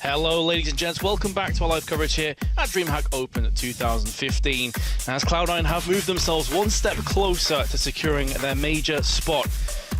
Hello ladies and gents, welcome back to our live coverage here at DreamHack Open 2015. As Cloud9 have moved themselves one step closer to securing their major spot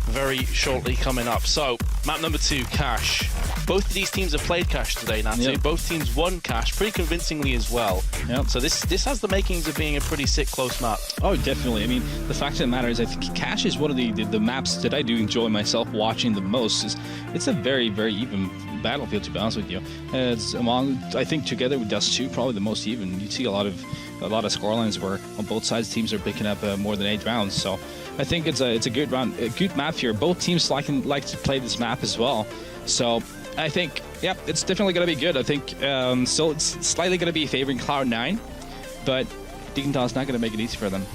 very shortly coming up. So, map number 2, Cash. Both of these teams have played Cash today, Nancy. Yep. Both teams won Cash pretty convincingly as well. Yep. So this has the makings of being a pretty sick, close map. Oh, definitely. I mean, the fact of the matter is, I think Cash is one of the maps that I do enjoy myself watching the most. It's a very, very even battlefield, to be honest with you. It's among, I think, together with Dust 2, probably the most even. You see a lot of scorelines where on both sides teams are picking up more than 8 rounds. So I think it's a good round, a good map here. Both teams like to play this map as well. So I think, yeah, it's definitely going to be good. I think still it's slightly going to be favoring Cloud9, but Dignitas is not going to make it easy for them.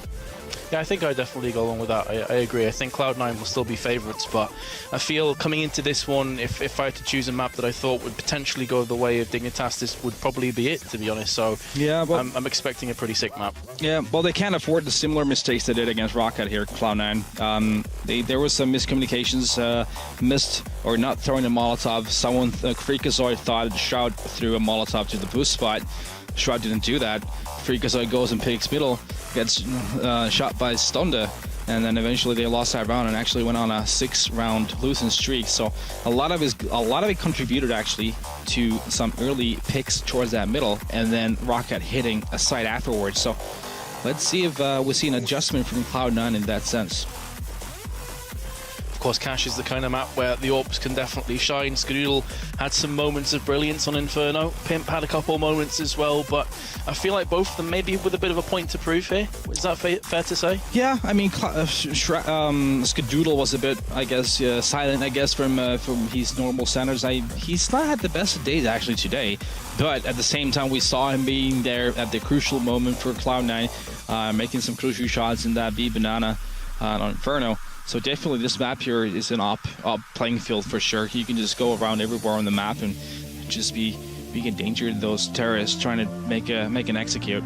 Yeah, I think I definitely go along with that. I agree. I think Cloud9 will still be favourites, but I feel coming into this one, if I had to choose a map that I thought would potentially go the way of Dignitas, this would probably be it, to be honest. So yeah, but I'm expecting a pretty sick map. Yeah, well, they can't afford the similar mistakes they did against Rocket here, Cloud9. There was some miscommunications, missed or not throwing a Molotov. Someone, Freakazoid, thought Shroud threw a Molotov to the boost spot. Shroud didn't do that. Freakazoid goes and picks middle, gets shot by Stonda, and then eventually they lost that round and actually went on a 6-round losing streak. So a lot of it contributed actually to some early picks towards that middle, and then Rocket hitting a site afterwards. So let's see if we see an adjustment from Cloud9 in that sense. Of course, Cash is the kind of map where the AWPs can definitely shine. Skadoodle had some moments of brilliance on Inferno. Pimp had a couple moments as well, but I feel like both of them maybe with a bit of a point to prove here. Is that fair to say? Yeah, I mean, Skadoodle was a bit, I guess, silent, I guess, from his normal standards. He's not had the best of days, actually, today. But at the same time, we saw him being there at the crucial moment for Cloud9, making some crucial shots in that B banana on Inferno. So definitely this map here is an up playing field for sure. You can just go around everywhere on the map and just be in danger to those terrorists trying to make an execute.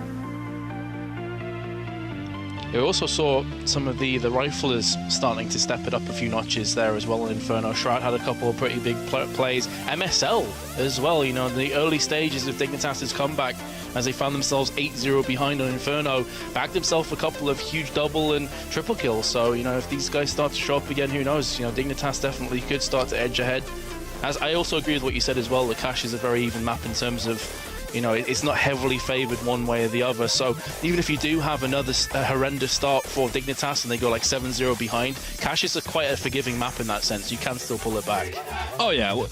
We also saw some of the riflers starting to step it up a few notches there as well in Inferno. Shroud had a couple of pretty big plays. MSL as well, you know, in the early stages of Dignitas' comeback as they found themselves 8-0 behind on Inferno, bagged himself a couple of huge double and triple kills. So, you know, if these guys start to show up again, who knows? You know, Dignitas definitely could start to edge ahead. As I also agree with what you said as well, the Cash is a very even map in terms of, you know, it's not heavily favoured one way or the other. So even if you do have another horrendous start for Dignitas and they go like 7-0 behind, Cash is quite a forgiving map in that sense. You can still pull it back. Oh yeah, well,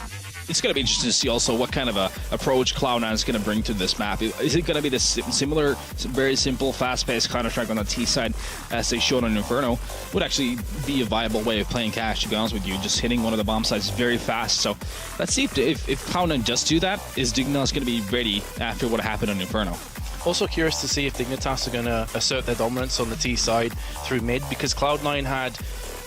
it's going to be interesting to see also what kind of a approach Cloud9 is going to bring to this map. Is it going to be the similar, very simple, fast-paced Counter-Strike on the T side as they showed on Inferno? Would actually be a viable way of playing Cash, to be honest with you, just hitting one of the bomb sites very fast. So let's see if Cloud9 does do that. Is Dignitas going to be ready after what happened on Inferno? Also curious to see if Dignitas are going to assert their dominance on the T side through mid, because Cloud9 had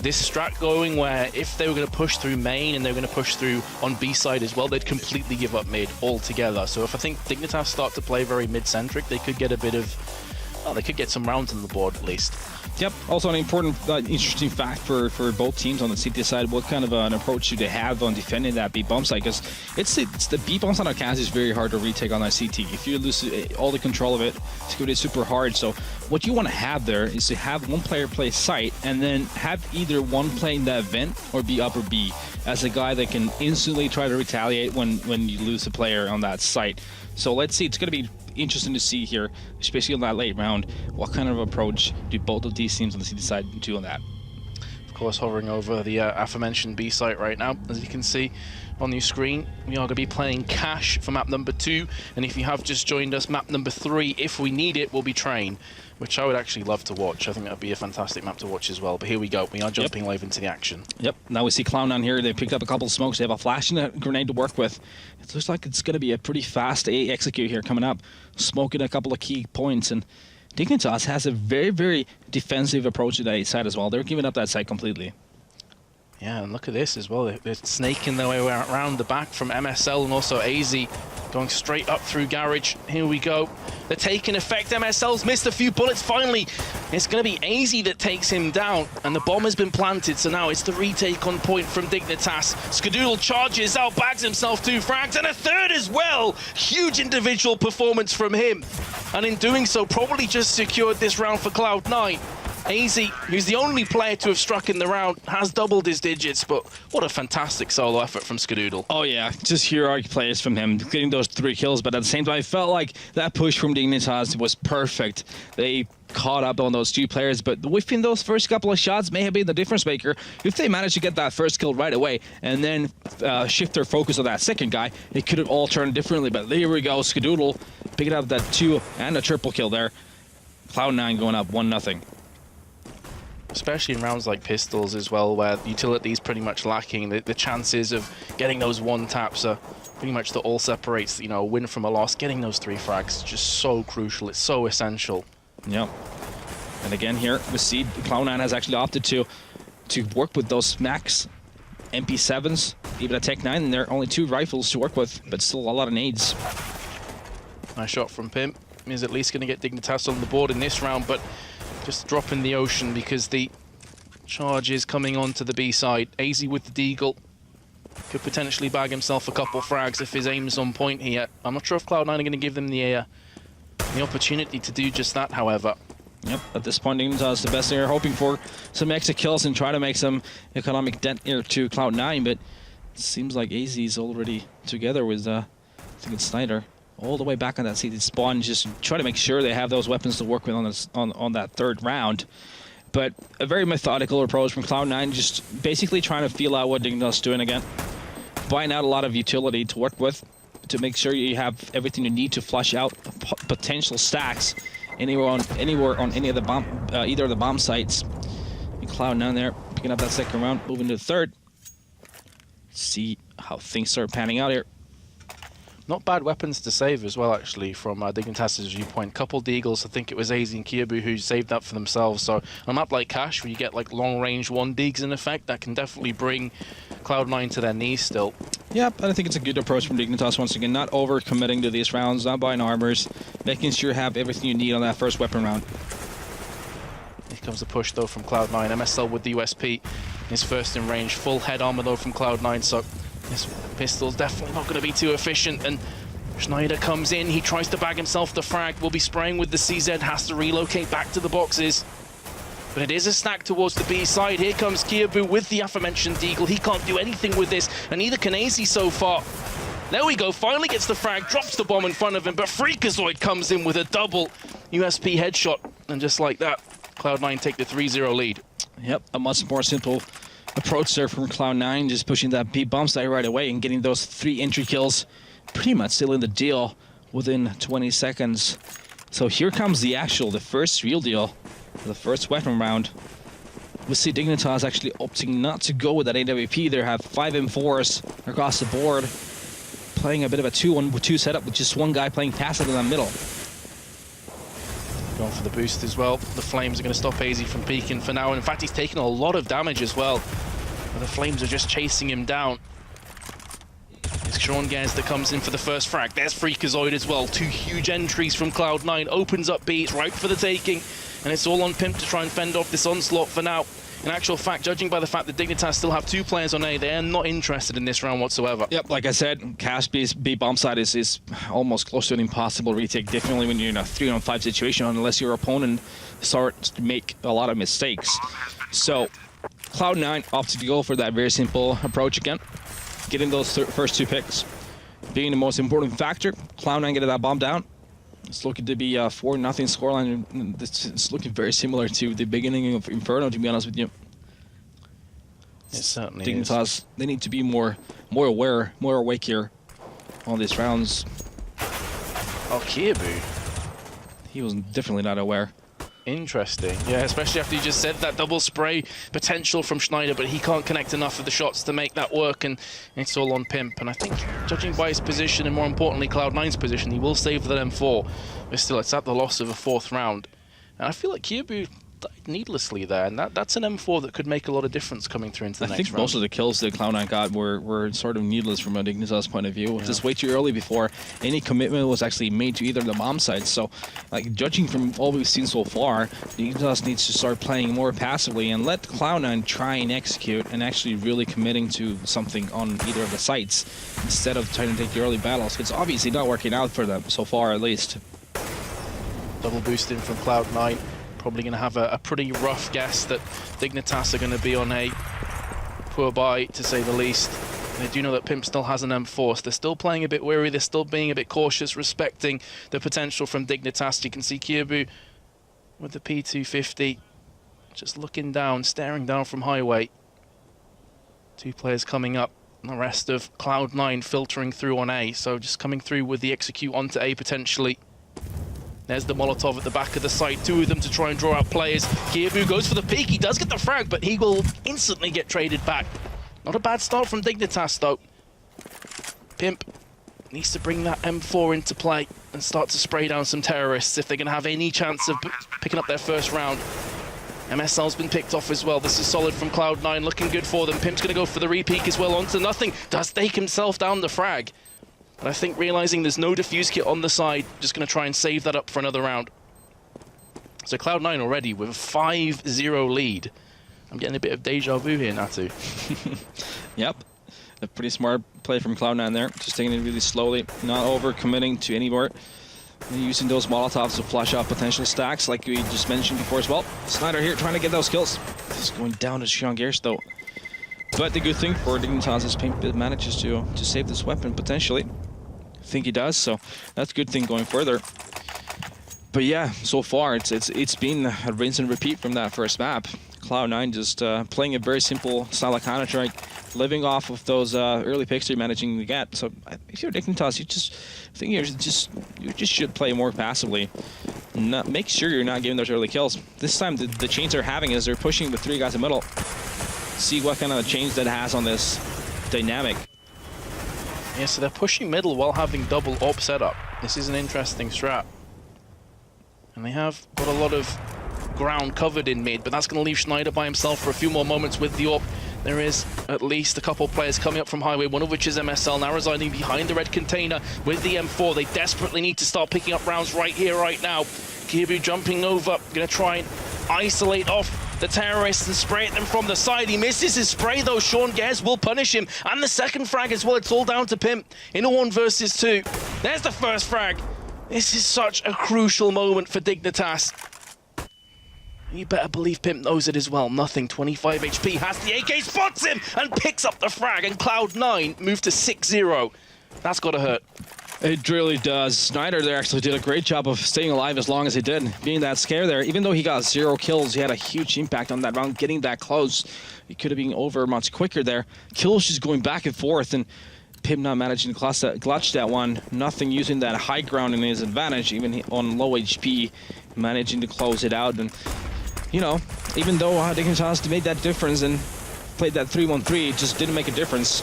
this strat going where if they were going to push through main and they were going to push through on B side as well, they'd completely give up mid altogether. So if I think Dignitas start to play very mid-centric, they could get a bit of, well, they could get some rounds on the board at least. Yep. Also an important, interesting fact for both teams on the CT side, what kind of an approach do they have on defending that B bomb site? Because it's the B bomb site on Cass is very hard to retake on that CT. If you lose all the control of it, it's going to be super hard. So what you want to have there is to have one player play site and then have either one playing that vent or be upper B as a guy that can instantly try to retaliate when you lose a player on that site. So let's see. It's going to be interesting to see here, especially on that late round, what kind of approach do both of these teams on the CT side do on that. Of course, hovering over the aforementioned B site right now, as you can see on your screen, we are going to be playing Cash for map number 2, and if you have just joined us, map number 3, if we need it, will be Train, which I would actually love to watch. I think that would be a fantastic map to watch as well. But here we go. We are jumping live into the action. Yep. Now we see Cloud9 here. They picked up a couple of smokes. They have a flash and a grenade to work with. It looks like it's going to be a pretty fast execute here coming up. Smoking a couple of key points. And Dignitas has a very, very defensive approach to that A side as well. They're giving up that side completely. Yeah, and look at this as well. They're snaking their way around the back from MSL, and also AZ Going straight up through Garage. Here we go. The taking effect. MSL's missed a few bullets. Finally, it's going to be AZ that takes him down. And the bomb has been planted. So now it's the retake on point from Dignitas. Skadoodle charges out, bags himself 2 frags. And a third as well. Huge individual performance from him. And in doing so, probably just secured this round for Cloud9. AZ, who's the only player to have struck in the round, has doubled his digits, but what a fantastic solo effort from Skadoodle. Oh yeah, just heroic plays from him, getting those 3 kills, but at the same time, I felt like that push from Dignitas was perfect. They caught up on those 2 players, but within those first couple of shots may have been the difference maker. If they managed to get that first kill right away and then shift their focus on that second guy, it could have all turned differently, but there we go, Skadoodle picking up that 2 and a triple kill there. Cloud9 going up 1-0. Especially in rounds like Pistols as well, where utility is pretty much lacking. The chances of getting those 1 taps are pretty much that all separates, you know, a win from a loss. Getting those 3 frags is just so crucial. It's so essential. Yep. And again here, we see Cloud9 has actually opted to work with those max MP7s, even a Tech 9, and there are only 2 rifles to work with, but still a lot of nades. Nice shot from Pimp. Is at least going to get Dignitas on the board in this round, but just drop in the ocean because the charge is coming onto the B side. AZ with the deagle. Could potentially bag himself a couple frags if his aim's on point here. I'm not sure if Cloud9 are going to give them the opportunity to do just that, however. Yep, at this point, Dignitas the best they're hoping for some extra kills and try to make some economic dent here to Cloud9, but it seems like AZ is already together with, I think it's Snyder, all the way back on that seated spawn, just try to make sure they have those weapons to work with on that 3rd round. But a very methodical approach from Cloud9, just basically trying to feel out what Dignitas is doing again. Buying out a lot of utility to work with, to make sure you have everything you need to flush out potential stacks anywhere on any of the bomb, either of the bomb sites. And Cloud9 there, picking up that 2nd round, moving to the 3rd. See how things start panning out here. Not bad weapons to save as well, actually, from Dignitas' viewpoint. Couple deagles, I think it was AZ and Kiabu who saved that for themselves. So on a map like Cash, where you get like long-range 1 deags in effect, that can definitely bring Cloud9 to their knees still. Yeah, I think it's a good approach from Dignitas once again, not over-committing to these rounds, not buying armors, making sure you have everything you need on that first weapon round. Here comes the push, though, from Cloud9. MSL with the USP, his first in range. Full head armor, though, from Cloud9, so this pistol's definitely not going to be too efficient, and Schneider comes in, he tries to bag himself the frag, will be spraying with the CZ, has to relocate back to the boxes. But it is a stack towards the B side. Here comes Kiabu with the aforementioned deagle. He can't do anything with this, and neither can AZ so far. There we go, finally gets the frag, drops the bomb in front of him, but Freakazoid comes in with a double USP headshot, and just like that, Cloud9 take the 3-0 lead. Yep, a much more simple approach there from Cloud9, just pushing that B bomb site right away and getting those 3 entry kills pretty much still in the deal within 20 seconds. So here comes the first real deal, the first weapon round. We see Dignitas actually opting not to go with that AWP. They have 5 M4s across the board, playing a bit of a 2-1-2 setup with just 1 guy playing passive in the middle. Going for the boost as well. The Flames are going to stop AZ from peeking for now. And in fact, he's taken a lot of damage as well. But the Flames are just chasing him down. It's Sean Gers that comes in for the first frag. There's Freakazoid as well. 2 huge entries from Cloud9. Opens up B. It's right for the taking. And it's all on Pimp to try and fend off this onslaught for now. In actual fact, judging by the fact that Dignitas still have 2 players on A, they are not interested in this round whatsoever. Yep, like I said, Cash B bomb side is almost close to an impossible retake, definitely when you're in a 3-on-5 situation, unless your opponent starts to make a lot of mistakes. So, Cloud9 opted to go for that very simple approach again, getting those first 2 picks being the most important factor. Cloud9 getting that bomb down. It's looking to be a 4-0 scoreline. It's looking very similar to the beginning of Inferno, to be honest with you. It certainly Dignitas, is. They need to be more aware, more awake here on these rounds. Oh, Kiabu. He was definitely not aware. Interesting. Yeah, especially after you just said that double spray potential from Schneider, but he can't connect enough of the shots to make that work, and it's all on Pimp. And I think, judging by his position, and more importantly, Cloud9's position, he will save the M4. But still, it's at the loss of a 4th round. And I feel like Kiabu died needlessly there, and that's an M4 that could make a lot of difference coming through into the next round. I think most of the kills that Cloud9 got were sort of needless from a Dignitas point of view. Yeah. Just way too early before any commitment was actually made to either of the bomb sites. So, like, judging from all we've seen so far, Dignitas needs to start playing more passively and let Cloud9 try and execute and actually really committing to something on either of the sites instead of trying to take the early battles. It's obviously not working out for them so far, at least. Double boost in from Cloud9. Probably going to have a pretty rough guess that Dignitas are going to be on a poor buy, to say the least. They do know that Pimp still has an M4, so they're still playing a bit wary, they're still being a bit cautious, respecting the potential from Dignitas. You can see Kyobu with the P250, just looking down, staring down from highway. Two players coming up, and the rest of Cloud9 filtering through on A, so just coming through with the execute onto A potentially. There's the Molotov at the back of the site, two of them to try and draw out players. Kyobu goes for the peek, he does get the frag, but he will instantly get traded back. Not a bad start from Dignitas though. Pimp needs to bring that M4 into play and start to spray down some terrorists if they're going to have any chance of picking up their first round. MSL's been picked off as well. This is solid from Cloud9, looking good for them. Pimp's going to go for the re-peek as well onto nothing. Does take himself down the frag. But I think realizing there's no defuse kit on the side, just going to try and save that up for another round. So Cloud9 already with a 5-0 lead. I'm getting a bit of deja vu here, Natu. Yep. A pretty smart play from Cloud9 there. Just taking it really slowly, not over-committing to anywhere. And using those Molotovs to flush out potential stacks, like we just mentioned before as well. Snyder here trying to get those kills. Just going down to Sean Gears though. But the good thing for Dignitas is Pimp manages to save this weapon potentially. I think he does, so that's a good thing going further. But yeah, so far it's been a rinse and repeat from that first map. Cloud9 just playing a very simple style of Counter-Strike, living off of those early picks they're managing to get. So if you're Dignitas, you just should play more passively. Make sure you're not giving those early kills. This time the change they're having is they're pushing the three guys in the middle. See what kind of change that has on this dynamic. Yeah, so they're pushing middle while having double op setup. This is an interesting strat. And they have got a lot of ground covered in mid, but that's going to leave Schneider by himself for a few more moments with the op. There is at least a couple players coming up from highway, one of which is MSL, now residing behind the red container with the M4. They desperately need to start picking up rounds right here, right now. Kyobu jumping over, going to try and isolate off the terrorists and spray at them from the side. He misses his spray though. Sean Gears will punish him. And the second frag as well. It's all down to Pimp in a 1 versus 2. There's the first frag. This is such a crucial moment for Dignitas. You better believe Pimp knows it as well. Nothing, 25 HP, has the AK, spots him, and picks up the frag, and Cloud9 move to 6-0. That's gotta hurt. It really does. Snyder there actually did a great job of staying alive as long as he did, being that scare there. Even though he got 0 kills, he had a huge impact on that round, getting that close. He could have been over much quicker there. Kills just going back and forth, and Pimp not managing to clutch that one. Nothing using that high ground in his advantage, even on low HP, managing to close it out. And you know, even though Dignitas made that difference and played that 3-1-3, it just didn't make a difference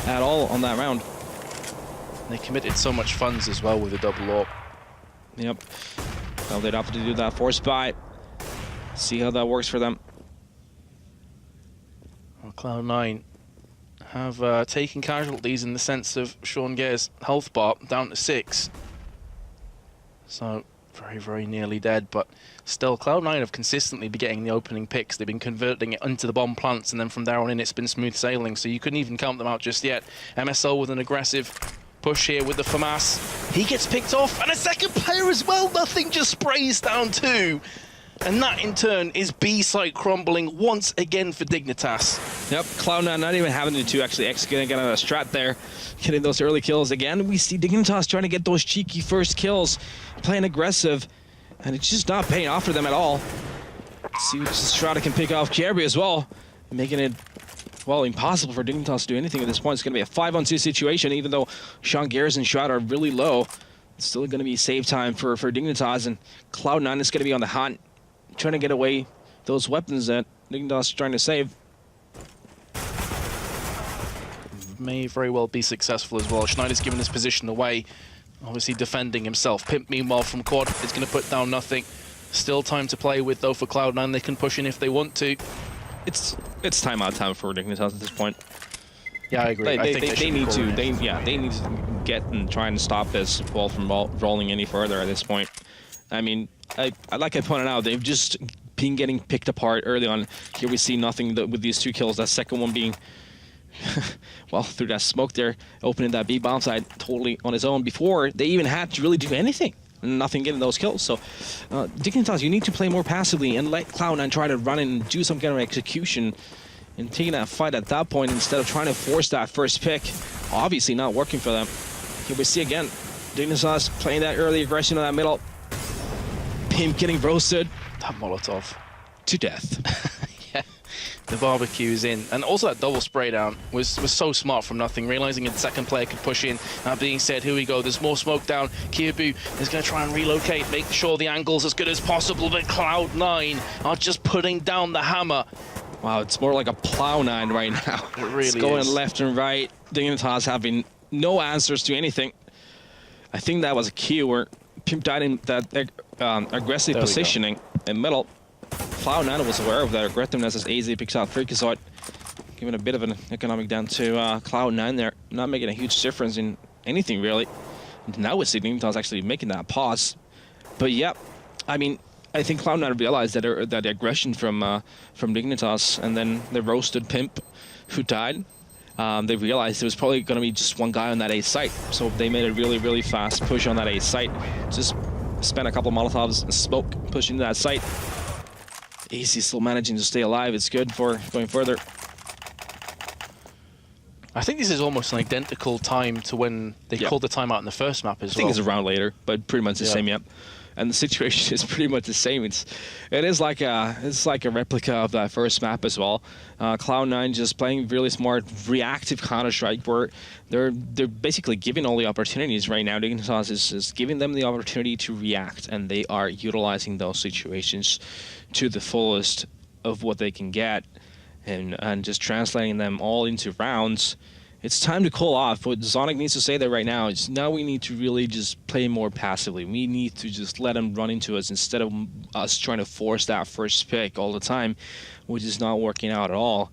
at all on that round. They committed so much funds as well with the double AWP. Yep. Well, they'd have to do that force buy. See how that works for them. Well, Cloud9 have taken casualties in the sense of Sean Gears' health bar down to 6. So very, very nearly dead, but still Cloud9 have consistently been getting the opening picks. They've been converting it into the bomb plants, and then from there on in it's been smooth sailing, so you couldn't even count them out just yet. MSL with an aggressive push here with the FAMAS. He gets picked off, and a second player as well. Nothing, just sprays down 2. And that in turn is B site crumbling once again for Dignitas. Yep, Cloud9 not even having to actually execute again on a strat there, getting those early kills again. We see Dignitas trying to get those cheeky first kills, playing aggressive, and it's just not paying off for them at all. Let's see if Strata can pick off Kyobu as well, making it, well, impossible for Dignitas to do anything at this point. It's going to be a 5-on-2 situation, even though Sean Gears and Strata are really low. It's still going to be save time for Dignitas, and Cloud9 is going to be on the hunt, trying to get away those weapons that Dignitas is trying to save. May very well be successful as well. Schneider's given his position away, obviously defending himself. Pimp, meanwhile, from quad is going to put down nothing. Still time to play with, though, for Cloud9. They can push in if they want to. It's timeout time for Dignitas at this point. Yeah, I agree. They need to get and try and stop this ball from rolling any further at this point. I mean, like I pointed out, they've just been getting picked apart early on. Here we see nothing with these 2 kills. That second one being, well, through that smoke there, opening that B bomb side totally on his own before they even had to really do anything. Nothing getting those kills. So, Dignitas, you need to play more passively and let Cloud9 try to run in and do some kind of execution and taking that fight at that point instead of trying to force that first pick. Obviously not working for them. Here we see again, Dignitas playing that early aggression in that middle. Him getting roasted. That Molotov. To death. Yeah, the barbecue is in. And also that double spray down was so smart from nothing, realizing a second player could push in. That being said, here we go, there's more smoke down. Kiabu is going to try and relocate, make sure the angle's as good as possible, but Cloud9 are just putting down the hammer. Wow, it's more like a plow 9 right now. It really it's going is. left and right. Dignitas having no answers to anything. I think that was a key where Pimp died in that aggressive positioning in middle. Cloud9 was aware of that aggressiveness as AZ picks out Freakazoid, giving a bit of an economic down to Cloud9 there, not making a huge difference in anything really. And now we see Dignitas actually making that pause. But yeah, I mean, I think Cloud9 realized that the aggression from Dignitas, and then the roasted Pimp who died. They realized there was probably going to be just one guy on that A site, so they made a really, really fast push on that A site. Just spent a couple Molotovs and smoke pushing that site. AZ still managing to stay alive. It's good for going further. I think this is almost an identical time to when they called the timeout in the first map as well. I think it's a round later, but pretty much the same, yep. And the situation is pretty much the same. It is like a replica of that first map as well. Cloud9 just playing really smart, reactive Counter-Strike, where they're basically giving all the opportunities right now. Dignitas is giving them the opportunity to react, and they are utilizing those situations to the fullest of what they can get, and just translating them all into rounds. It's time to cool off. What Zonic needs to say there right now is now we need to really just play more passively. We need to just let them run into us instead of us trying to force that first pick all the time, which is not working out at all.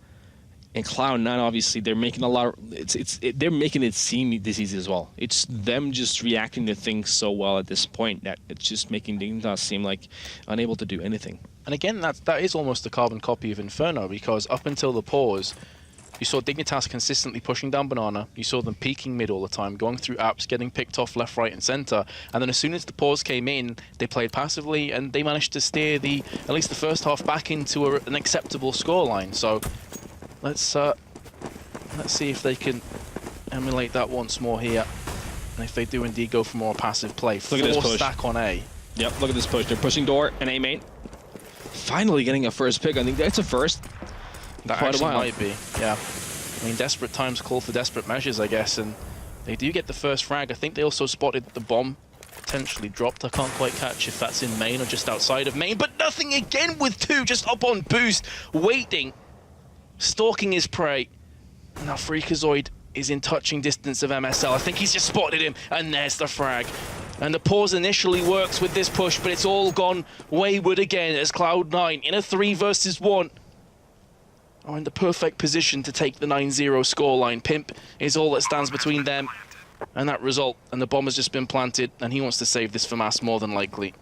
And Cloud9, obviously, they're making a lot. They're making it seem this easy as well. It's them just reacting to things so well at this point that it's just making Dignitas seem like unable to do anything. And again, that is almost a carbon copy of Inferno, because up until the pause, you saw Dignitas consistently pushing down Banana. You saw them peeking mid all the time, going through apps, getting picked off left, right, and center. And then as soon as the pause came in, they played passively, and they managed to steer at least the first half back into an acceptable scoreline. So let's see if they can emulate that once more here. And if they do indeed go for more passive play, look at this push. Stack on A. Yep, look at this push. They're pushing door and A main. Finally getting a first pick. I think that's a first. That actually might be, yeah. I mean, desperate times call for desperate measures, I guess, and they do get the first frag. I think they also spotted the bomb potentially dropped. I can't quite catch if that's in main or just outside of main, but nothing again with 2, just up on boost, waiting, stalking his prey. Now Freakazoid is in touching distance of MSL. I think he's just spotted him, and there's the frag. And the pause initially works with this push, but it's all gone wayward again as Cloud9 in a 3 versus 1. Are in the perfect position to take the 9-0 scoreline. Pimp is all that stands between them and that result, and the bomb has just been planted, and he wants to save this for Mass more than likely.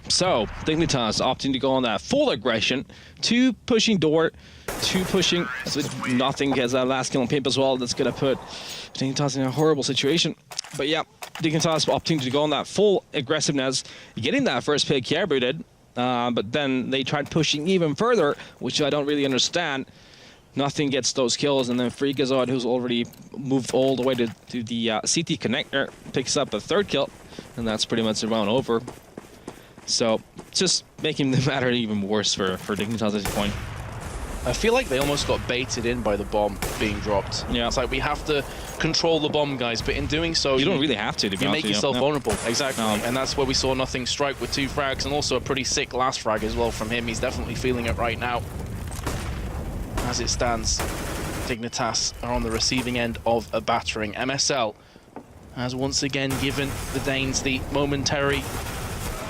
So, Dignitas opting to go on that full aggression, 2 pushing door, 2 pushing, so nothing gets that last kill on Pimp as well. That's going to put Dignitas in a horrible situation. But yeah, Dignitas opting to go on that full aggressiveness, getting that first pick, Kjærbu did. But then they tried pushing even further, which I don't really understand. Nothing gets those kills, and then Freakazoid, who's already moved all the way to the CT connector, picks up a 3rd kill, and that's pretty much the round over. So, just making the matter even worse for Dignitas at this point. I feel like they almost got baited in by the bomb being dropped. Yeah. It's like, we have to control the bomb, guys, but in doing so... You don't really have to be honest. You make yourself vulnerable, exactly. No. And that's where we saw Nothing strike with 2 frags, and also a pretty sick last frag as well from him. He's definitely feeling it right now. As it stands, Dignitas are on the receiving end of a battering. MSL has once again given the Danes the momentary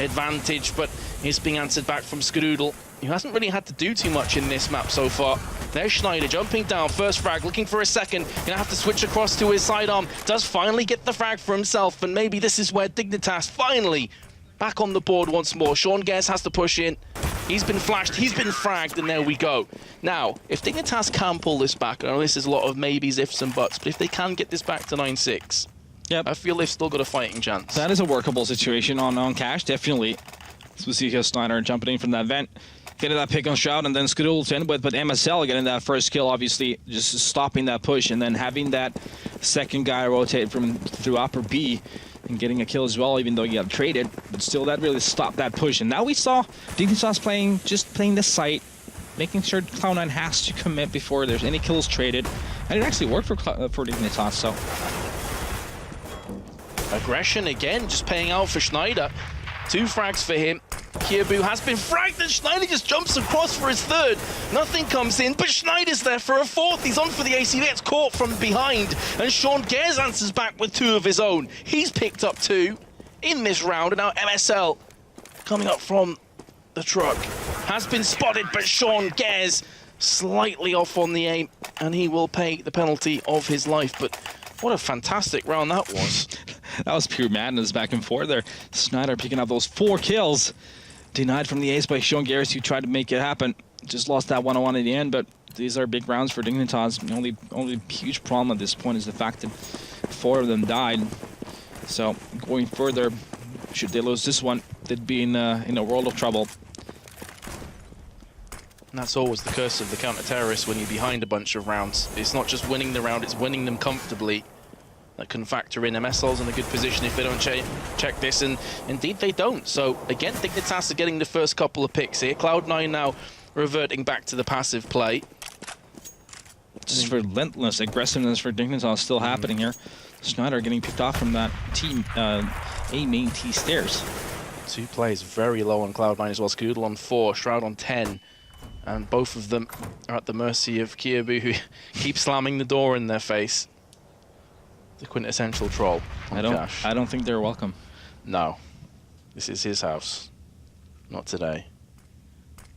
advantage, but it's being answered back from Skadoodle, who hasn't really had to do too much in this map so far. There's Schneider jumping down, first frag, looking for a second, gonna have to switch across to his sidearm, does finally get the frag for himself, and maybe this is where Dignitas finally back on the board once more. Sean Guess has to push in. He's been flashed, he's been fragged, and there we go. Now, if Dignitas can pull this back, I know this is a lot of maybes, ifs, and buts, but if they can get this back to 9-6, yep, I feel they've still got a fighting chance. That is a workable situation on Cash, definitely. So we see here Snyder jumping in from that vent, getting that pick on Shroud, and then Skadoodle in with, but MSL getting that first kill, obviously, just stopping that push, and then having that second guy rotate through upper B, and getting a kill as well, even though he got traded. But still, that really stopped that push. And now we saw Dignitas playing the site, making sure Cloud9 has to commit before there's any kills traded. And it actually worked for Dignitas, so. Aggression again, just paying out for Schneider. 2 frags for him. Kierbu has been fragged, and Schneider just jumps across for his third. Nothing comes in, but Schneider's there for a fourth. He's on for the AC, gets caught from behind, and Sean Gers answers back with 2 of his own. He's picked up 2 in this round, and now MSL coming up from the truck has been spotted, but Sean Gers slightly off on the aim, and he will pay the penalty of his life. But what a fantastic round that was. That was pure madness back and forth there. Snyder picking up those 4 kills. Denied from the ace by Sean Garris, who tried to make it happen. Just lost that 1-on-1 in the end, but these are big rounds for Dignitas. The only huge problem at this point is the fact that 4 of them died. So going further, should they lose this one, they'd be in a world of trouble. And that's always the curse of the counter-terrorists when you're behind a bunch of rounds. It's not just winning the round, it's winning them comfortably. That can factor in. MSL's in a good position if they don't check this, and indeed they don't. So again, Dignitas are getting the first couple of picks here. Cloud9 now reverting back to the passive play. Just relentless aggressiveness for Dignitas still happening here. Schneider getting picked off from that team, A main T stairs. 2 plays very low on Cloud9 as well. Skadoodle on 4, Shroud on 10. And both of them are at the mercy of Kierbu, who keeps slamming the door in their face. The quintessential troll. I don't think they're welcome. No. This is his house. Not today.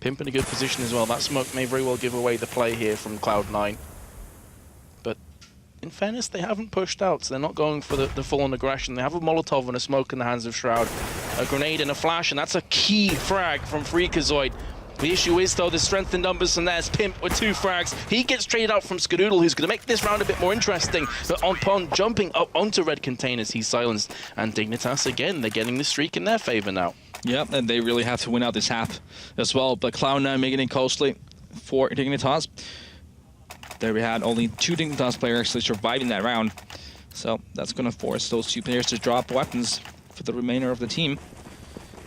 Pimp in a good position as well. That smoke may very well give away the play here from Cloud9. But in fairness, they haven't pushed out, so they're not going for the full-on aggression. They have a Molotov and a smoke in the hands of Shroud. A grenade and a flash, and that's a key frag from Freakazoid. The issue is, though, the strength in numbers, and there's Pimp with 2 frags. He gets traded out from Skadoodle, who's going to make this round a bit more interesting. But upon jumping up onto red containers, he's silenced. And Dignitas, again, they're getting the streak in their favor now. Yep, and they really have to win out this half as well. But Cloud9 making it closely for Dignitas. There we had only 2 Dignitas players actually surviving that round. So that's going to force those 2 players to drop weapons for the remainder of the team.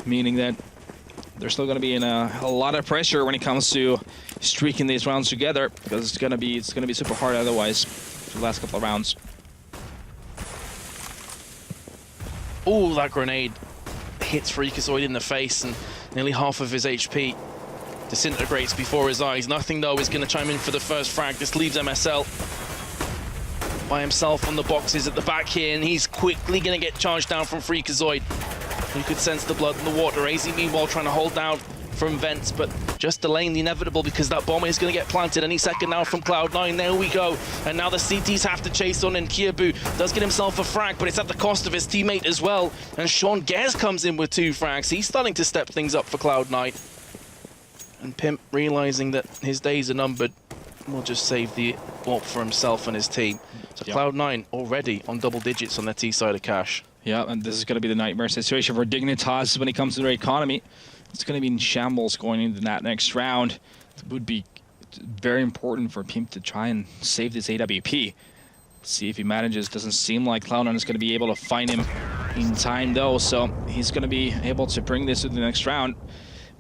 Meaning that they're still going to be in a lot of pressure when it comes to streaking these rounds together, because it's going to be super hard otherwise for the last couple of rounds. Oh, that grenade hits Freakazoid in the face, and nearly half of his HP disintegrates before his eyes. Nothing, though, is going to chime in for the first frag. This leaves MSL by himself on the boxes at the back here, and he's quickly going to get charged down from Freakazoid. You could sense the blood in the water. AZ, meanwhile, trying to hold down from vents, but just delaying the inevitable because that bomb is going to get planted any second now from Cloud9. There we go. And now the CTs have to chase on, and Kierbu does get himself a frag, but it's at the cost of his teammate as well. And Sean Gers comes in with 2 frags. He's starting to step things up for Cloud9. And Pimp, realizing that his days are numbered, will just save the AWP for himself and his team. So yep. Cloud9 already on double digits on their T side of cash. Yeah, and this is going to be the nightmare situation for Dignitas when it comes to their economy. It's going to be in shambles going into that next round. It would be very important for Pimp to try and save this AWP. See if he manages. Doesn't seem like Cloud9 is going to be able to find him in time, though, so he's going to be able to bring this to the next round.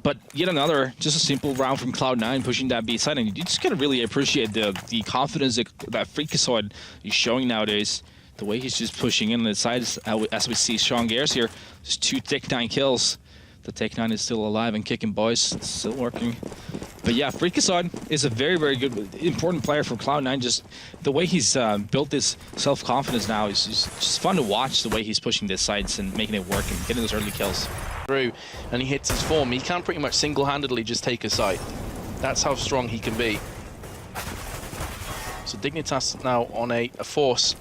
But yet another, just a simple round from Cloud9 pushing that B side, and you just gotta really appreciate the confidence that Freakazoid is showing nowadays. The way he's just pushing in the sides, as we see Sean Gers here, just 2 Tech9 kills. The Tech9 is still alive and kicking boys, it's still working. But yeah, Freakazoid is a very, very good, important player for Cloud9. Just the way he's built this self-confidence now is just fun to watch. The way he's pushing the sides and making it work and getting those early kills. through and he hits his form, he can pretty much single-handedly just take a site. That's how strong he can be. So Dignitas now on a force.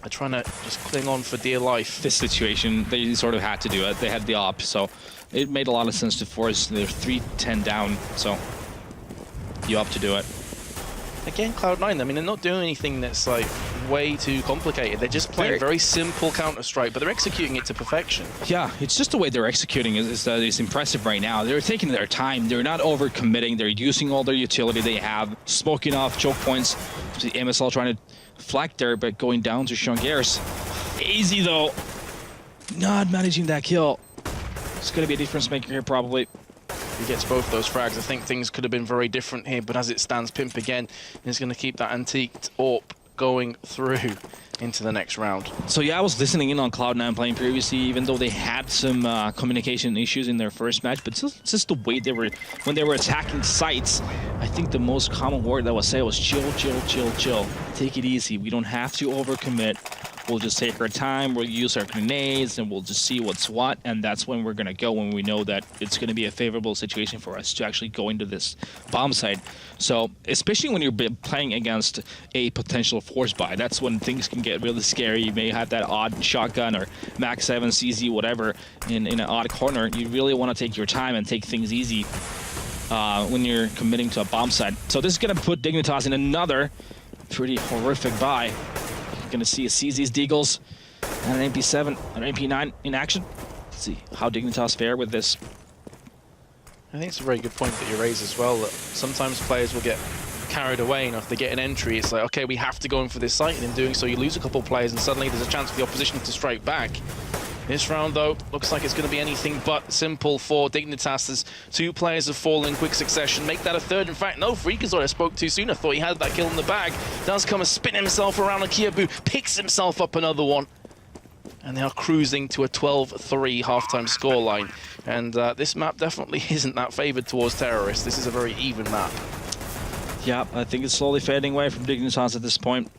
They're trying to just cling on for dear life. This situation, they sort of had to do it. They had the op, so it made a lot of sense to force their 3-10 down. So you opt to do it. Again, Cloud9, I mean, they're not doing anything that's like way too complicated. They're just playing very simple Counter-Strike, but they're executing it to perfection. Yeah, it's just the way they're executing is impressive right now. They're taking their time. They're not over-committing. They're using all their utility they have, smoking off choke points. The MSL trying to flank there, but going down to Shongers. Easy though. Not managing that kill. It's going to be a difference maker here probably. He gets both those frags. I think things could have been very different here, but as it stands, Pimp again is going to keep that antiqued AWP going through into the next round. So yeah, I was listening in on Cloud9 playing previously, even though they had some communication issues in their first match, but it's just the way they were, when they were attacking sites, I think the most common word that was said was chill, chill, chill, chill. Take it easy. We don't have to overcommit. We'll just take our time, we'll use our grenades, and we'll just see what's what, and that's when we're going to go when we know that it's going to be a favorable situation for us to actually go into this bomb site. So, especially when you're playing against a potential force buy, that's when things can get really scary. You may have that odd shotgun or Max 7, CZ, whatever, in an odd corner. You really want to take your time and take things easy when you're committing to a bomb site. So this is going to put Dignitas in another pretty horrific buy. Going to see a CZ's Deagles and an MP7 and an MP9 in action. Let's see how Dignitas fare with this. I think it's a very good point that you raise as well, that sometimes players will get carried away, and if they get an entry, it's like, okay, we have to go in for this site, and in doing so you lose a couple players, and suddenly there's a chance for the opposition to strike back. This round, though, looks like it's going to be anything but simple for Dignitas as two players have fallen in quick succession. Make that a third. In fact, no, Freakazoid, I spoke too soon. I thought he had that kill in the bag. Does come and spin himself around, and Kiabu picks himself up another one. And they are cruising to a 12-3 halftime scoreline. And this map definitely isn't that favored towards terrorists. This is a very even map. Yeah, I think it's slowly fading away from Dignitas at this point.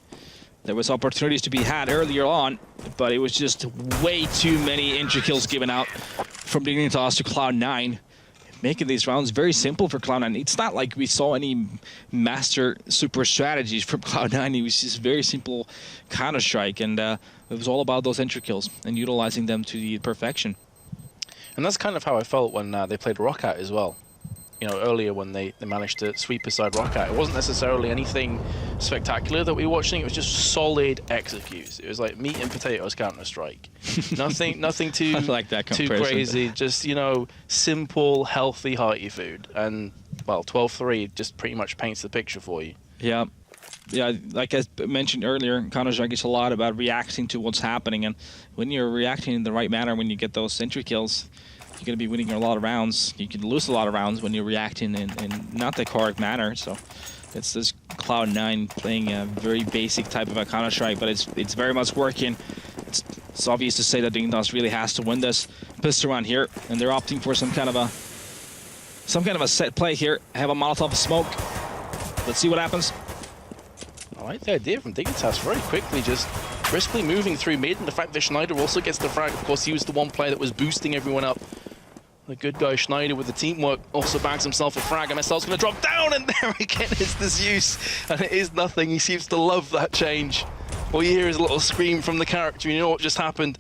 There was opportunities to be had earlier on, but it was just way too many entry kills given out from Dignitas to Cloud9, making these rounds very simple for Cloud9. It's not like we saw any master super strategies from Cloud9. It was just very simple Counter-Strike, and it was all about those entry kills and utilizing them to the perfection. And that's kind of how I felt when they played Roccat as well. You know, earlier when they managed to sweep aside Roccat. It wasn't necessarily anything spectacular that we were watching. It was just solid executes. It was like meat and potatoes Counter-Strike. nothing too, I like that too comparison. crazy. Just, you know, simple, healthy, hearty food. And, well, 12-3 just pretty much paints the picture for you. Yeah. Yeah, like I mentioned earlier, Counter-Strike is a lot about reacting to what's happening. And when you're reacting in the right manner, when you get those entry kills, you're going to be winning a lot of rounds. You can lose a lot of rounds when you're reacting in not the correct manner. So it's this Cloud9 playing a very basic type of a Counter-Strike, but it's very much working. It's obvious to say that Dignitas really has to win this pistol round here, and they're opting for some kind of a set play here. Have a Molotov smoke. Let's see what happens. I like the idea from Dignitas very quickly, just briskly moving through mid, and the fact that Schneider also gets the frag. Of course, he was the one player that was boosting everyone up. The good guy Schneider with the teamwork also bags himself a frag. MSL's going to drop down, and there again is the Zeus, and it is nothing. He seems to love that change. All you hear is a little scream from the character. You know what just happened.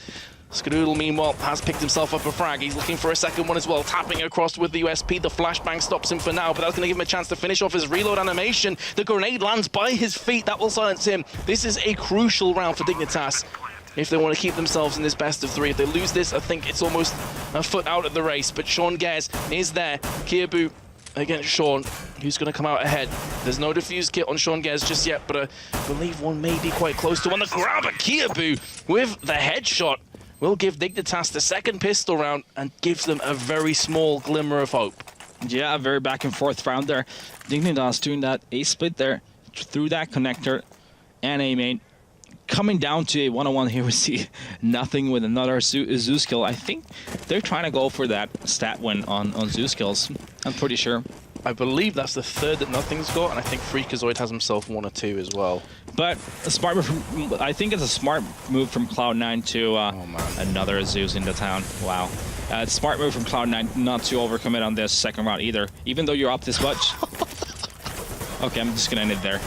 Skadoodle, meanwhile, has picked himself up a frag. He's looking for a second one as well, tapping across with the USP. The flashbang stops him for now, but that's going to give him a chance to finish off his reload animation. The grenade lands by his feet. That will silence him. This is a crucial round for Dignitas if they want to keep themselves in this best of three. If they lose this, I think it's almost a foot out of the race. But Sean Gers is there. Kiabu against Sean, who's going to come out ahead. There's no defuse kit on Sean Gers just yet, but I believe one may be quite close to one. The grab at Kiabu with the headshot will give Dignitas the second pistol round and gives them a very small glimmer of hope. Yeah, a very back and forth round there. Dignitas doing that A split there through that connector and A main. Coming down to a one-on-one here, we see nothing with another Zeus kill. I think they're trying to go for that stat win on Zeus kills. I'm pretty sure. I believe that's the third that nothing's got, and I think Freakazoid has himself one or two as well. But a smart move from, I think it's a smart move from Cloud9 to another Zeus into town. Wow. Smart move from Cloud9 not to overcommit on this second round either, even though you're up this much. Okay, I'm just gonna end it there.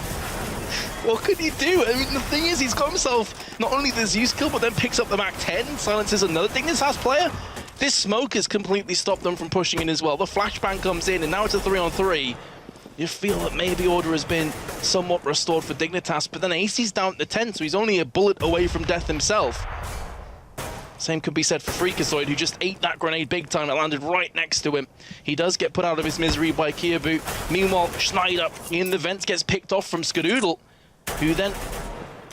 What could he do? I mean, the thing is, he's got himself not only the Zeus kill, but then picks up the Mac 10, silences another Dignitas player. This smoke has completely stopped them from pushing in as well. The flashbang comes in, and now it's a 3-on-3. You feel that maybe order has been somewhat restored for Dignitas, but then AC's down to 10, so he's only a bullet away from death himself. Same could be said for Freakazoid, who just ate that grenade big time. It landed right next to him. He does get put out of his misery by Kiabu. Meanwhile, Schneider in the vents gets picked off from Skadoodle, who then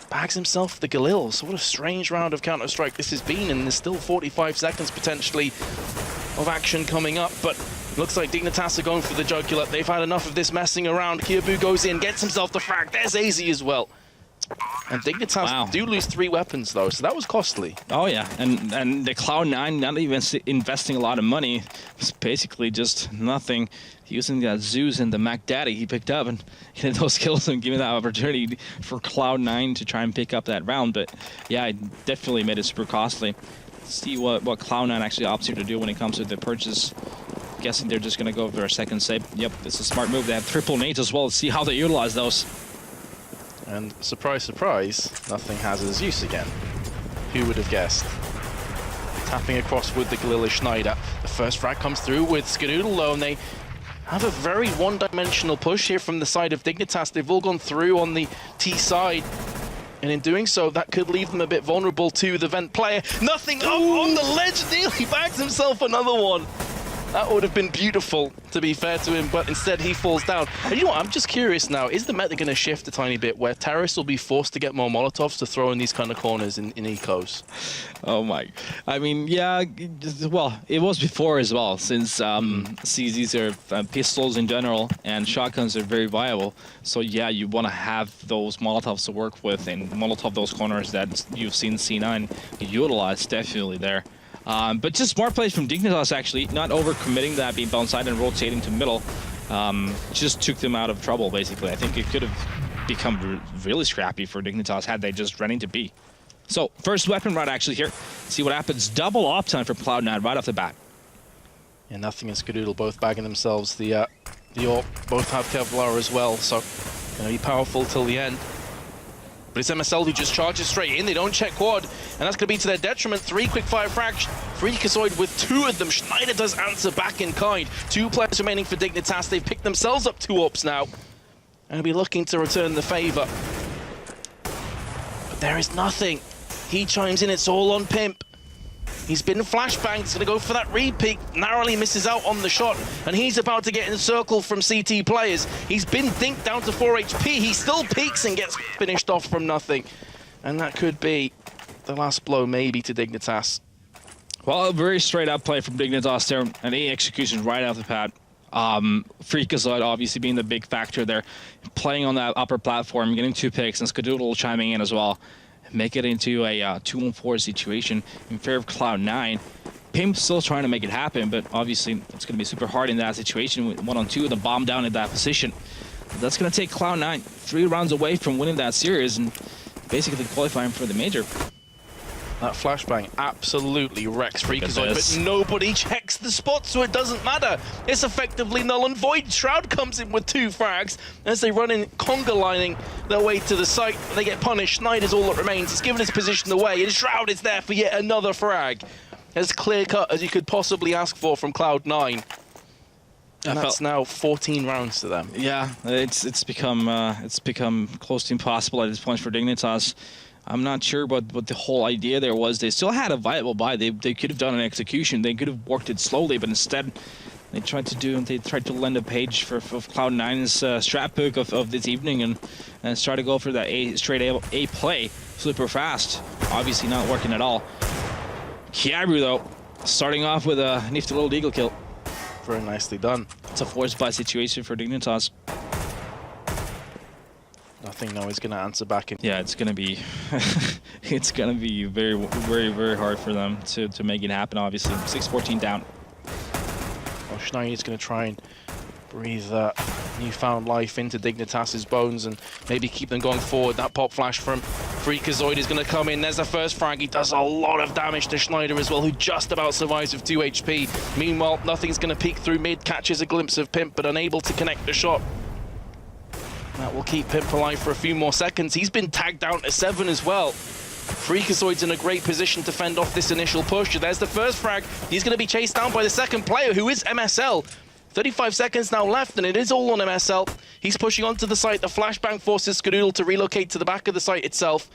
bags himself the Galil. So what a strange round of Counter-Strike this has been, and there's still 45 seconds potentially of action coming up, but looks like Dignitas are going for the jugular. They've had enough of this messing around. Kiabu goes in, gets himself the frag. There's AZ as well. And Dignitas do lose 3 weapons though, so that was costly. Oh yeah, and the Cloud9 not even investing a lot of money. It's basically just nothing. Using that Zeus and the Mac Daddy he picked up and getting those kills and giving that opportunity for Cloud9 to try and pick up that round. But yeah, it definitely made it super costly. Let's see what Cloud9 actually opts here to do when it comes to the purchase. Guessing they're just gonna go for a second save. Yep, it's a smart move. They have triple nades as well. Let's see how they utilize those. And surprise, surprise, nothing has a Zeus again. Who would have guessed? Tapping across with the Galil Schneider. The first frag comes through with Skadoodle though, and they have a very one-dimensional push here from the side of Dignitas. They've all gone through on the T side, and in doing so, that could leave them a bit vulnerable to the vent player. Nothing up on the ledge, nearly bags himself another one. That would have been beautiful, to be fair to him, but instead he falls down. And you know what, I'm just curious now, is the meta going to shift a tiny bit where Terrace will be forced to get more Molotovs to throw in these kind of corners in ecos? Oh my, I mean, yeah, well, it was before as well, since CZs are pistols in general, and shotguns are very viable. So yeah, you want to have those Molotovs to work with, and Molotov those corners that you've seen C9 utilize definitely there. But just smart plays from Dignitas actually, not overcommitting that, being downside and rotating to middle. Just took them out of trouble basically. I think it could have become really scrappy for Dignitas had they just run into B. So first weapon round actually here. See what happens. Double uptime for Cloud9 right off the bat. Yeah, nothing and Skadoodle both bagging themselves the AWP. Both have Kevlar as well, so gonna be powerful till the end. But it's MSL who just charges straight in. They don't check quad, and that's going to be to their detriment. 3 quick-fire frags. Freakazoid with 2 of them. Schneider does answer back in kind. 2 players remaining for Dignitas. They've picked themselves up 2 AWPs now, and will be looking to return the favor. But there is nothing. He chimes in. It's all on Pimp. He's been flashbanged. He's going to go for that repeat. Narrowly misses out on the shot, and he's about to get encircled from CT players. He's been dinked down to 4 HP. He still peeks and gets finished off from nothing. And that could be the last blow maybe to Dignitas. Well, a very straight up play from Dignitas there. An A execution right off the pad. Freakazoid obviously being the big factor there. Playing on that upper platform, getting 2 picks, and Skadoodle chiming in as well. Make it into a 2-on-4 situation in favor of Cloud9. Pimp's still trying to make it happen, but obviously it's going to be super hard in that situation with 1-on-2 and the bomb down in that position. That's going to take Cloud9 3 rounds away from winning that series and basically qualifying for the major. That flashbang absolutely wrecks Freakazoid, but nobody checks the spot, so it doesn't matter. It's effectively null and void. Shroud comes in with 2 frags as they run in conga lining their way to the site. They get punished. Schneider's all that remains. He's given his position away, and Shroud is there for yet another frag. As clear-cut as you could possibly ask for from Cloud9. And that's now 14 rounds to them. Yeah, it's become close to impossible at this point for Dignitas. I'm not sure what the whole idea there was. They still had a viable buy. They could have done an execution. They could have worked it slowly, but instead they tried to lend a page for Cloud9's strat book of this evening and try to go for that straight A play super fast. Obviously not working at all. Kiabu though, starting off with a nifty little deagle kill. Very nicely done. It's a forced buy situation for Dignitas. Nothing now is going to answer back in. Yeah, it's going to be it's going to be very, very, very hard for them to make it happen, obviously. 6-14 down. Well, Schneider's going to try and breathe newfound life into Dignitas's bones and maybe keep them going forward. That pop flash from Freakazoid is going to come in. There's the first frag. He does a lot of damage to Schneider as well, who just about survives with 2 HP. Meanwhile, nothing's going to peek through mid, catches a glimpse of Pimp, but unable to connect the shot. That will keep Pimp alive for a few more seconds. He's been tagged down to 7 as well. Freakazoid's in a great position to fend off this initial push. There's the first frag. He's going to be chased down by the second player, who is MSL. 35 seconds now left, and it is all on MSL. He's pushing onto the site. The flashbang forces Skadoodle to relocate to the back of the site itself.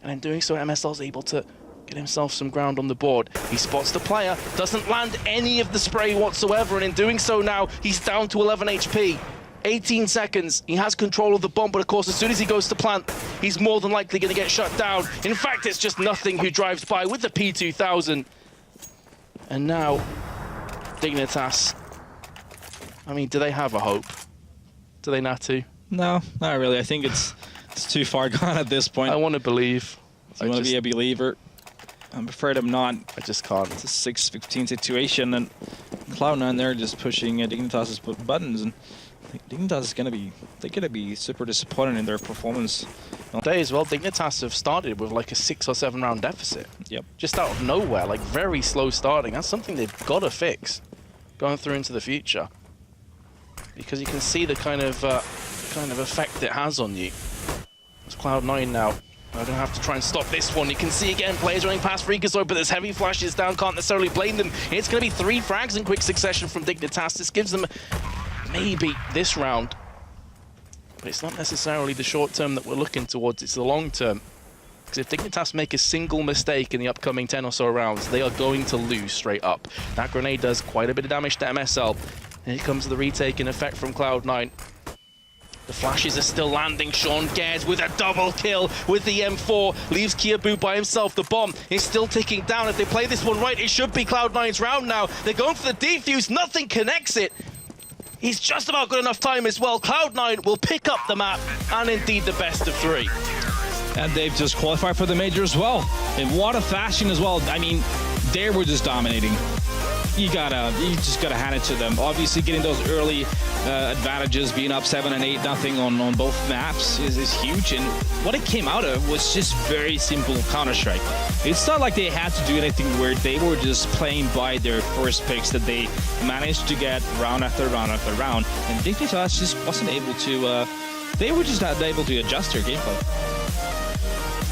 And in doing so, MSL's able to get himself some ground on the board. He spots the player, doesn't land any of the spray whatsoever, and in doing so now, he's down to 11 HP. 18 seconds. He has control of the bomb, but of course, as soon as he goes to plant, he's more than likely going to get shut down. In fact, it's just Nothing who drives by with the P2000. And now, Dignitas. I mean, do they have a hope? Do they, Natu? No, not really. I think it's too far gone at this point. I want to believe. I want to be a believer. I'm afraid I'm not. I just can't. It's a 6-15 situation, and Cloud9, they're just pushing Dignitas's buttons, and Dignitas is they're gonna be super disappointed in their performance. Today as well, Dignitas have started with like a 6 or 7 round deficit. Yep. Just out of nowhere, like very slow starting. That's something they've got to fix going through into the future. Because you can see the kind of effect it has on you. It's Cloud9 now. They're going to have to try and stop this one. You can see again players running past Freakazoid, but there's heavy flashes down. Can't necessarily blame them. It's going to be 3 frags in quick succession from Dignitas. This gives them maybe this round. But it's not necessarily the short term that we're looking towards. It's the long term. Because if Dignitas make a single mistake in the upcoming 10 or so rounds, they are going to lose straight up. That grenade does quite a bit of damage to MSL. Here comes the retake in effect from Cloud9. The flashes are still landing. Sean Gares with a double kill with the M4. Leaves Kiabu by himself. The bomb is still ticking down. If they play this one right, it should be Cloud9's round now. They're going for the defuse. Nothing connects it. He's just about got enough time as well. Cloud9 will pick up the map and indeed the best of 3. And they've just qualified for the major as well. In what a fashion as well. I mean, they were just dominating. You just gotta hand it to them. Obviously, getting those early advantages, being up 7 and 8-0 on both maps is huge. And what it came out of was just very simple Counter-Strike. It's not like they had to do anything weird. They were just playing by their first picks that they managed to get round after round after round. And Dignitas just wasn't able to. They were just not able to adjust their gameplay.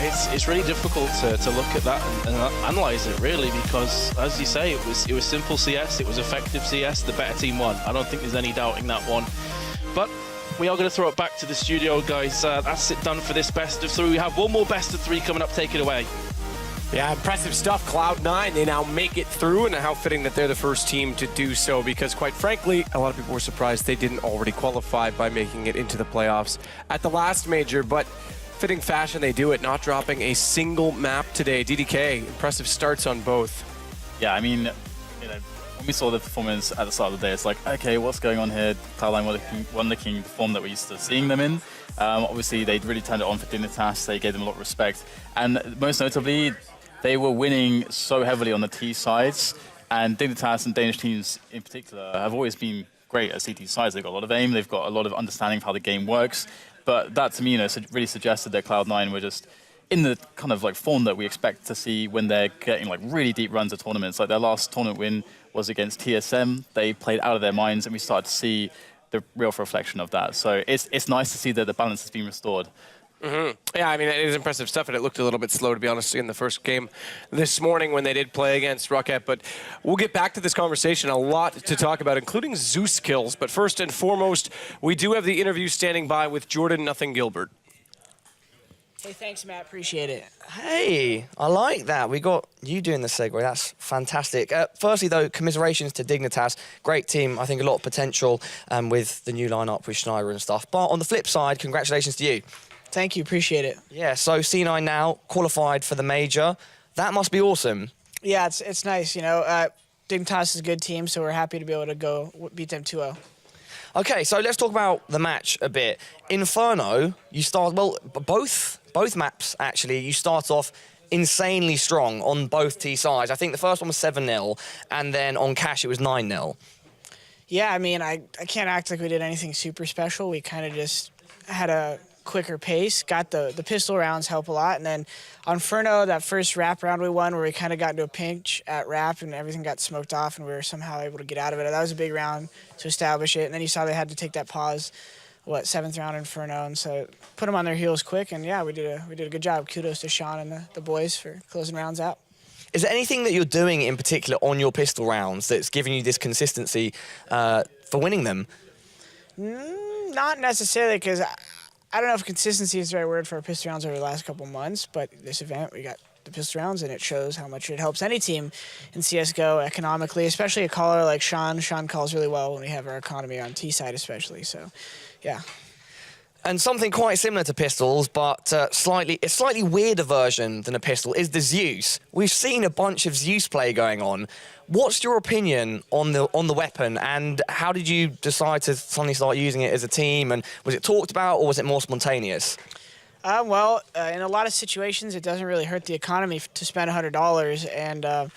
It's really difficult to look at that and analyze it really, because as you say, it was simple CS, it was effective CS, the better team won. I don't think there's any doubting that one. But we are going to throw it back to the studio, guys. That's it done for this best of 3. We have one more best of 3 coming up. Take it away. Yeah, impressive stuff. Cloud9, they now make it through, and how fitting that they're the first team to do so, because quite frankly, a lot of people were surprised they didn't already qualify by making it into the playoffs at the last major. But fitting fashion, they do it, not dropping a single map today. DDK, impressive starts on both. Yeah, I mean, when we saw the performance at the start of the day, it's like, okay, what's going on here? Cloud9 won the king form that we're used to seeing them in. Obviously, they really turned it on for Dignitas. They gave them a lot of respect. And most notably, they were winning so heavily on the T sides. And Dignitas and Danish teams in particular have always been great at CT sides. They've got a lot of aim. They've got a lot of understanding of how the game works. But that, to me, really suggested that Cloud9 were just in the kind of like form that we expect to see when they're getting like really deep runs of tournaments. Like their last tournament win was against TSM. They played out of their minds, and we started to see the real reflection of that. So it's nice to see that the balance has been restored. Mm-hmm. Yeah, I mean, it is impressive stuff, and it looked a little bit slow, to be honest, in the first game this morning when they did play against Rocket. But we'll get back to this conversation. A lot to talk about, including Zeus kills. But first and foremost, we do have the interview standing by with Jordan Nothing Gilbert. Hey, thanks, Matt. Appreciate it. Hey, I like that. We got you doing the segue. That's fantastic. Firstly, though, commiserations to Dignitas. Great team. I think a lot of potential with the new lineup with Schneider and stuff. But on the flip side, congratulations to you. Thank you. Appreciate it. Yeah, so C9 now qualified for the major. That must be awesome. Yeah, it's nice. You know, Dignitas is a good team, so we're happy to be able to go beat them 2-0. Okay, so let's talk about the match a bit. Inferno, you start, well, both maps, actually, you start off insanely strong on both T sides. I think the first one was 7-0, and then on Cash it was 9-0. Yeah, I mean, I can't act like we did anything super special. We kind of just had a quicker pace. Got the pistol rounds help a lot. And then on Inferno, that first wrap round we won where we kind of got into a pinch at wrap and everything got smoked off and we were somehow able to get out of it. That was a big round to establish it. And then you saw they had to take that pause, 7th round Inferno. And so put them on their heels quick. And yeah, we did a good job. Kudos to Sean and the boys for closing rounds out. Is there anything that you're doing in particular on your pistol rounds that's giving you this consistency for winning them? Not necessarily, because I don't know if consistency is the right word for our pistol rounds over the last couple months, but this event we got the pistol rounds and it shows how much it helps any team in CSGO economically, especially a caller like Sean. Sean calls really well when we have our economy on T side especially, so yeah. And something quite similar to pistols, but a slightly weirder version than a pistol is the Zeus. We've seen a bunch of Zeus play going on. What's your opinion on the weapon, and how did you decide to suddenly start using it as a team? And was it talked about, or was it more spontaneous? In a lot of situations, it doesn't really hurt the economy to spend $100, and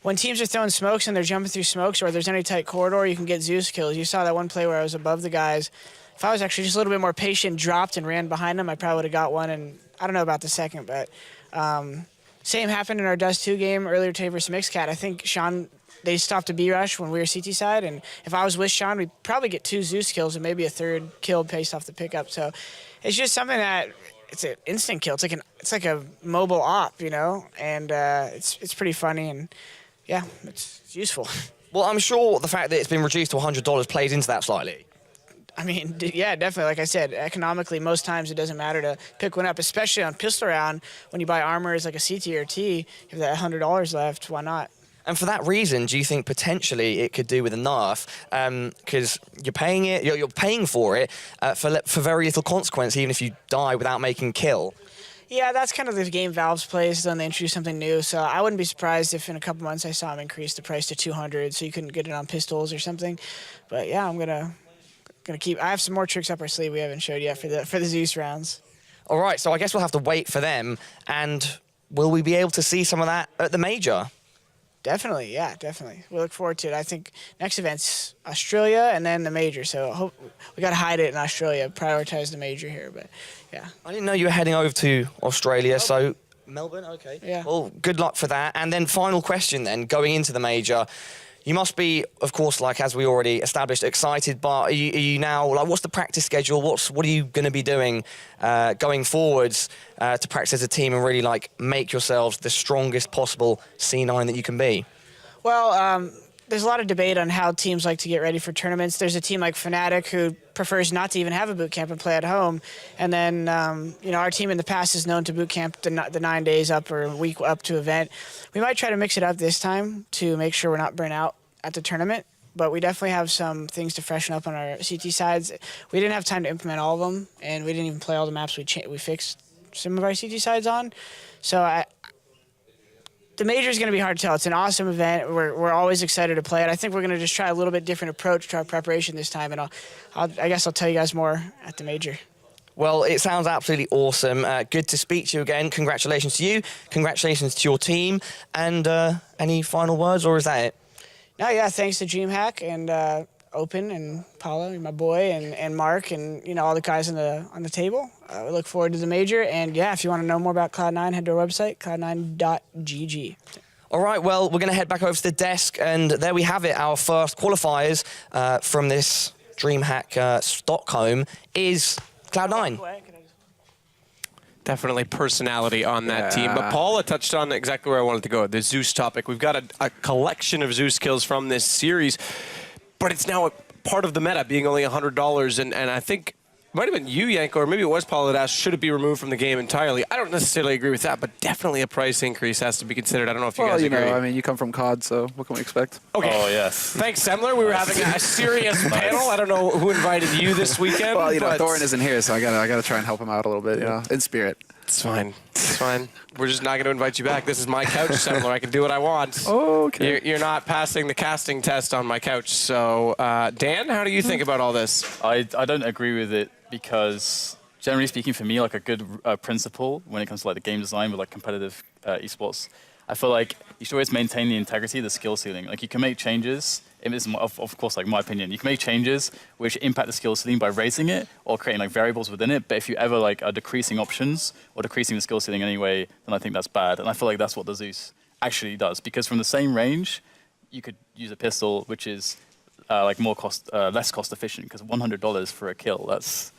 when teams are throwing smokes and they're jumping through smokes, or there's any tight corridor, you can get Zeus kills. You saw that one play where I was above the guys. If I was actually just a little bit more patient, dropped and ran behind them, I probably would have got one. And I don't know about the second, but same happened in our Dust 2 game earlier today versus Mixcat. I think Sean, they stopped a B rush when we were CT side, and if I was with Sean, we'd probably get 2 Zeus kills and maybe a 3rd kill based off the pickup. So it's just something that it's an instant kill. It's like a mobile op, you know, and it's pretty funny and yeah, it's useful. Well, I'm sure the fact that it's been reduced to $100 plays into that slightly. I mean, yeah, definitely. Like I said, economically, most times it doesn't matter to pick one up, especially on pistol round. When you buy armors like a CT or T, you have that $100 left. Why not? And for that reason, do you think potentially it could do with a nerf? Because you're paying for it for very little consequence, even if you die without making kill. Yeah, that's kind of the game Valve's plays. Then they introduce something new, so I wouldn't be surprised if in a couple months I saw them increase the price to 200, so you couldn't get it on pistols or something. But yeah, I'm gonna keep. I have some more tricks up our sleeve we haven't showed yet for the Zeus rounds. All right, so I guess we'll have to wait for them. And will we be able to see some of that at the major? Definitely, yeah, definitely. We look forward to it. I think next event's Australia and then the major. So I hope we got to hide it in Australia, prioritize the major here. But yeah, I didn't know you were heading over to Australia. So Melbourne, okay. Yeah. Well, good luck for that. And then final question then, going into the major. You must be, of course, like as we already established, excited. But are you now like, what's the practice schedule? What are you going to be doing going forwards to practice as a team and really like make yourselves the strongest possible C9 that you can be? Well, there's a lot of debate on how teams like to get ready for tournaments. There's a team like Fnatic who prefers not to even have a boot camp and play at home. And then, our team in the past is known to boot camp the 9 days up or a week up to event. We might try to mix it up this time to make sure we're not burnt out at the tournament. But we definitely have some things to freshen up on our CT sides. We didn't have time to implement all of them, and we didn't even play all the maps we fixed some of our CT sides on. So the major is going to be hard to tell. It's an awesome event. We're always excited to play it. I think we're going to just try a little bit different approach to our preparation this time, and I guess I'll tell you guys more at the major. Well, it sounds absolutely awesome. Good to speak to you again. Congratulations to you. Congratulations to your team. And any final words, or is that it? No, yeah, thanks to DreamHack and Open and Paolo, my boy, and Mark, and all the guys on the table. We look forward to the major. And yeah, if you want to know more about Cloud9, head to our website, cloud9.gg. All right, well, we're going to head back over to the desk, and there we have it. Our first qualifiers from this DreamHack Stockholm is Cloud9. Definitely personality on that team. But Paula touched on exactly where I wanted to go, the Zeus topic. We've got a collection of Zeus kills from this series, but it's now a part of the meta, being only $100. And I think it might have been you, Yanko, or maybe it was Paula that asked, should it be removed from the game entirely? I don't necessarily agree with that, but definitely a price increase has to be considered. I don't know if you guys agree. I mean, you come from COD, so what can we expect? Okay. Oh, yes. Thanks, Semler. We were having a serious panel. I don't know who invited you this weekend. Well, Thorin isn't here, so I gotta try and help him out a little bit, in spirit. It's fine. It's fine. We're just not going to invite you back. This is my couch, Semler. I can do what I want. Okay. You're not passing the casting test on my couch. So, Dan, how do you think about all this? I don't agree with it because, generally speaking, for me, like a good principle when it comes to like the game design with like competitive esports, I feel like you should always maintain the integrity of the skill ceiling. Like you can make changes. It is, of course, like my opinion. You can make changes which impact the skill ceiling by raising it or creating like variables within it. But if you ever like are decreasing options or decreasing the skill ceiling anyway, then I think that's bad. And I feel like that's what the Zeus actually does, because from the same range, you could use a pistol which is like less cost efficient, because $100 for a kill, that's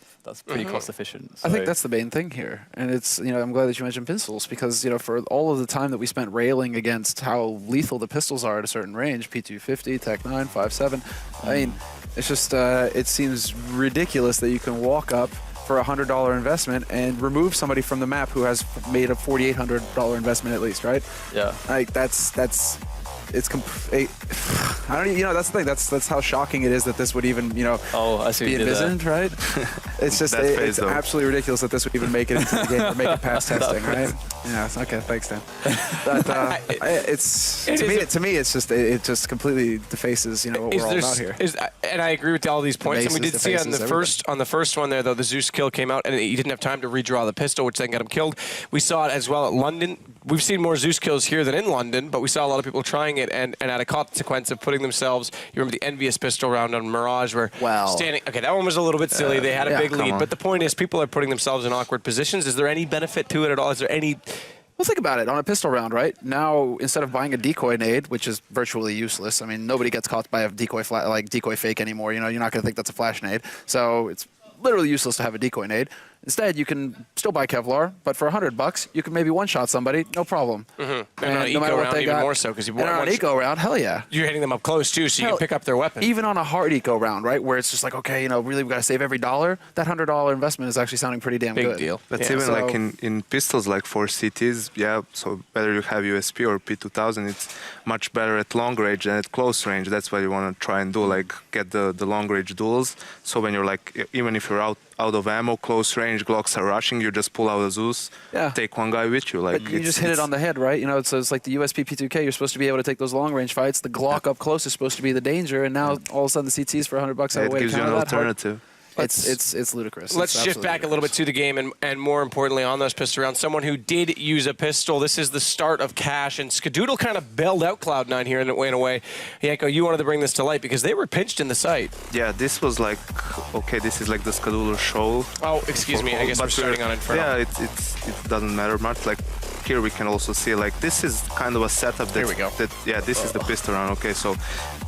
pretty cost efficient. So I think that's the main thing here, and it's, you know, I'm glad that you mentioned pistols, because, you know, for all of the time that we spent railing against how lethal the pistols are at a certain range, P250, Tech 9, 5.7, I mean, it's just it seems ridiculous that you can walk up for a $100 investment and remove somebody from the map who has made a $4,800 investment at least, right? Yeah. Like it's I don't, you know, that's the thing. That's how shocking it is that this would even, you know, be envisioned, right? It's just it's absolutely ridiculous that this would even make it into the game or make it past testing, right? Yeah. Okay. Thanks, Dan. But to me, it's just it just completely defaces, you know, what we're all about here. And I agree with all these points. And we did see on the first one there, though, the Zeus kill came out, and he didn't have time to redraw the pistol, which then got him killed. We saw it as well at London. We've seen more Zeus kills here than in London, but we saw a lot of people trying it, and at a consequence of putting themselves, you remember the Envious pistol round on Mirage where standing, okay, that one was a little bit silly. They had a big lead, but the point is people are putting themselves in awkward positions. Is there any benefit to it at all? Is there any... Well, think about it. On a pistol round, right? Now, instead of buying a decoy nade, which is virtually useless, I mean, nobody gets caught by a decoy decoy fake anymore. You know, you're not going to think that's a flash nade. So it's literally useless to have a decoy nade. Instead, you can still buy Kevlar, but for $100, you can maybe one-shot somebody, no problem. And on an eco round, even more so, because you want on an eco round, hell yeah. You're hitting them up close too, so you can pick up their weapon. Even on a hard eco round, right, where it's just like, okay, you know, really we got to save every dollar. That $100 investment is actually sounding pretty damn good. Big deal. That's even like in pistols, like for CTs, yeah. So whether you have USP or P2000, it's much better at long range than at close range. That's what you want to try and do, like get the long range duels. So when you're like, even if you're out of ammo, close range, Glocks are rushing, you just pull out a Zeus, take one guy with you. Like but you just hit it on the head, right? You know, it's like the USP P2K, you're supposed to be able to take those long range fights. The Glock up close is supposed to be the danger, and now all of a sudden the CTs for $100 have a way it gives you an alternative. It's ludicrous. Let's shift back a little bit to the game, and more importantly on those pistol rounds, someone who did use a pistol. This is the start of Cash, and Skadoodle kind of bailed out Cloud9 here in a way. Yanko, you wanted to bring this to light because they were pinched in the site. Yeah, this was like, okay, this is like the Skadoodle show. Oh, excuse me, I guess we're starting on Inferno. Yeah, it doesn't matter much. Like here we can also see, like, this is kind of a setup that, here we go. This is the pistol round. Okay, so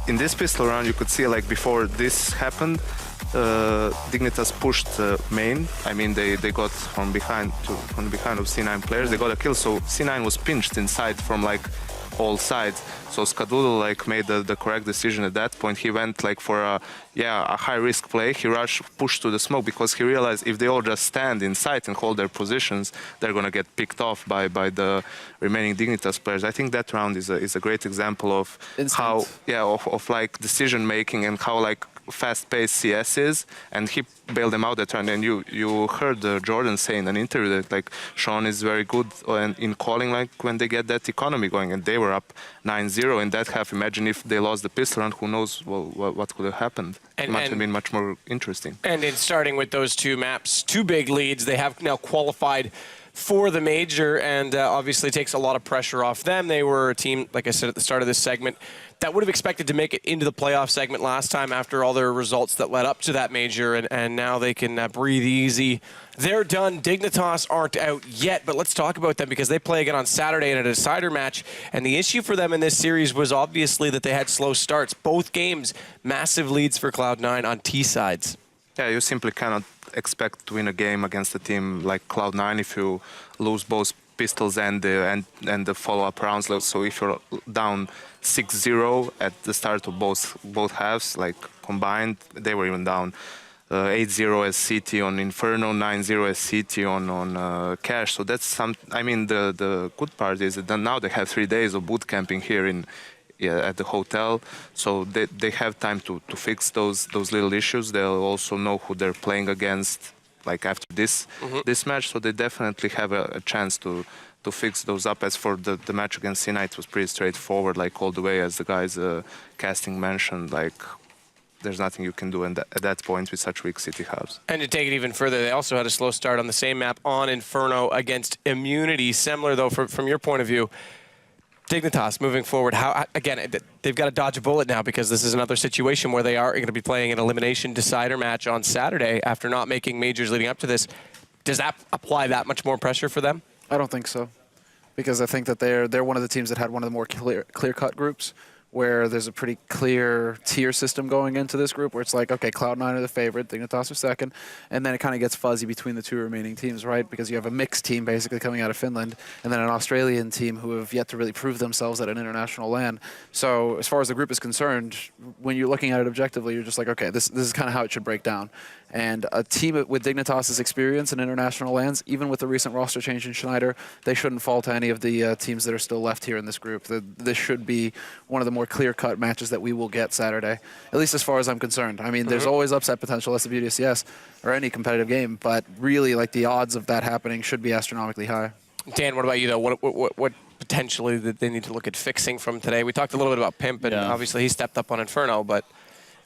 in this pistol round you could see, like, before this happened, Dignitas pushed main. I mean, they got from behind of C9 players. They got a kill, so C9 was pinched inside from like all sides. So Skadoodle like made the correct decision at that point. He went like for a high risk play. He pushed to the smoke because he realized if they all just stand in sight and hold their positions, they're gonna get picked off by the remaining Dignitas players. I think that round is a great example of how of like decision making and how like fast-paced CS is, and he bailed them out that turn. And you heard Jordan say in an interview that like Sean is very good in calling like when they get that economy going, and they were up 9-0 in that half. Imagine if they lost the pistol round, who knows what could have happened. It might have been much more interesting. And in starting with those two maps, two big leads, they have now qualified for the major, and obviously takes a lot of pressure off them. They were a team, like I said at the start of this segment, that would have expected to make it into the playoff segment last time after all their results that led up to that major, and now they can breathe easy. They're done. Dignitas aren't out yet, but let's talk about them because they play again on Saturday in a decider match, and the issue for them in this series was obviously that they had slow starts. Both games, massive leads for Cloud9 on T sides. Yeah, you simply cannot expect to win a game against a team like Cloud9 if you lose both pistols and the follow-up rounds. So if you're down 6-0 at the start of both halves, like combined, they were even down 8-0 as CT on Inferno, 9-0 as CT on Cash. So that's some. I mean, the good part is that now they have 3 days of boot camping here at the hotel, so they have time to fix those little issues. They'll also know who they're playing against, like after this match. So they definitely have a chance to fix those up. As for the match against C9, it was pretty straightforward, like all the way, as the guys casting mentioned. Like there's nothing you can do at that point with such weak city halves. And to take it even further, they also had a slow start on the same map on Inferno against Immunity. Similar though, from your point of view. Dignitas moving forward, how again, they've got to dodge a bullet now because this is another situation where they are going to be playing an elimination decider match on Saturday after not making majors leading up to this. Does that apply that much more pressure for them? I don't think so, because I think that they're one of the teams that had one of the more clear-cut groups, where there's a pretty clear tier system going into this group, where it's like, okay, Cloud9 are the favorite, Dignitas are second, and then it kind of gets fuzzy between the two remaining teams, right? Because you have a mixed team basically coming out of Finland, and then an Australian team who have yet to really prove themselves at an international LAN. So as far as the group is concerned, when you're looking at it objectively, you're just like, okay, this is kind of how it should break down. And a team with Dignitas' experience in international LANs, even with the recent roster change in Schneider, they shouldn't fall to any of the teams that are still left here in this group. This should be one of the more clear-cut matches that we will get Saturday, at least as far as I'm concerned. I mean, there's always upset potential. That's the beauty of CS or any competitive game, but really, like, the odds of that happening should be astronomically high. Dan, what about you, though? What potentially that they need to look at fixing from today? We talked a little bit about Pimp, and obviously he stepped up on Inferno, but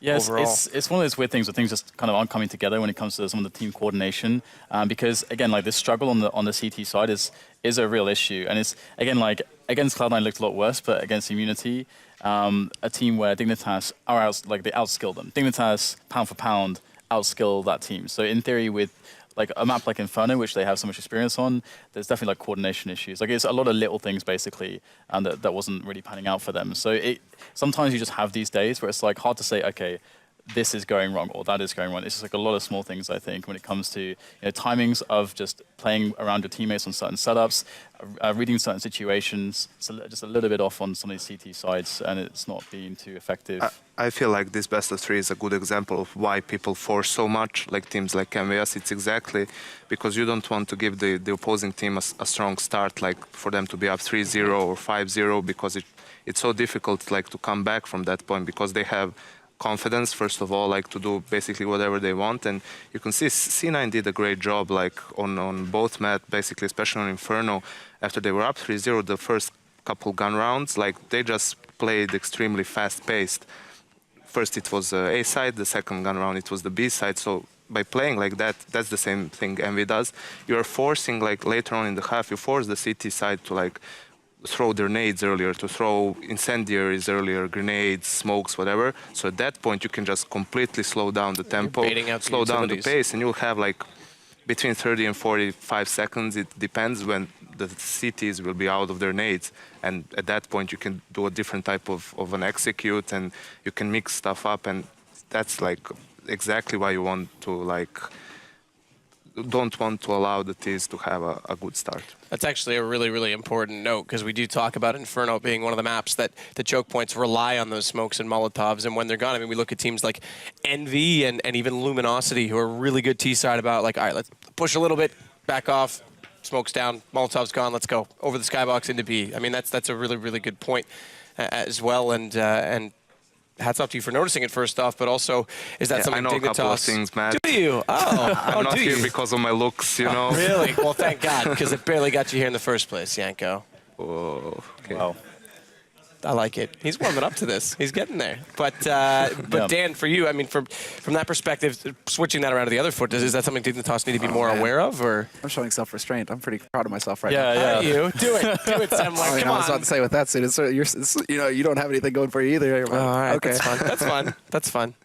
yes, overall, it's one of those weird things where things just kind of aren't coming together when it comes to some of the team coordination. Because again, like this struggle on the CT side is a real issue, and it's again like against Cloud9 looked a lot worse, but against Immunity, a team where Dignitas are they outskill them. Dignitas pound for pound outskill that team. So in theory, with like a map like Inferno, which they have so much experience on, there's definitely like coordination issues. Like it's a lot of little things basically, and that wasn't really panning out for them. So sometimes you just have these days where it's like hard to say, okay, this is going wrong or that is going wrong. It's just like a lot of small things, I think, when it comes to timings of just playing around your teammates on certain setups, reading certain situations. So just a little bit off on some of these CT sides, and it's not being too effective. I feel like this best of three is a good example of why people force so much, like teams like MVS. It's exactly because you don't want to give the opposing team a strong start, like for them to be up 3-0 or 5-0, because it's so difficult like to come back from that point, because they have confidence, first of all, like to do basically whatever they want. And you can see C9 did a great job like on both maps, basically, especially on Inferno. After they were up 3-0 the first couple gun rounds, like they just played extremely fast-paced. First it was A side, the second gun round it was the B side. So by playing like that, that's the same thing MV does. You're forcing, like later on in the half, you force the CT side to like throw their nades earlier, to throw incendiaries earlier, grenades, smokes, whatever. So at that point you can just completely slow down the tempo, slow down the pace, and you'll have like between 30 and 45 seconds, it depends, when the CTs will be out of their nades. And at that point you can do a different type of an execute, and you can mix stuff up, and that's like exactly why you want to like don't want to allow the Ts to have a good start. That's actually a really, really important note, because we do talk about Inferno being one of the maps that the choke points rely on those smokes and Molotovs, and when they're gone, I mean, we look at teams like Envy and even Luminosity, who are really good T-side about like, all right, let's push a little bit, back off, smokes down, Molotov's gone, let's go. Over the skybox into B. I mean, that's a really, really good point as well, and hats off to you for noticing it first off, but also, is that something Dignitas... I know a couple of things, Matt. Do you? Oh, I'm not here because of my looks, you know. Really? Well, thank God, because it barely got you here in the first place, Yanko. Oh, okay. Wow. I like it. He's warming up to this. He's getting there. But Dan, for you, I mean, from that perspective, switching that around to the other foot, is that something Dignitas need to be more aware of, or? I'm showing self-restraint. I'm pretty proud of myself right now. Yeah. You do it, Sam. Like, come on. I was about to say with that suit, you don't have anything going for you either. Oh, all right, okay, that's fun. That's fun. That's fun.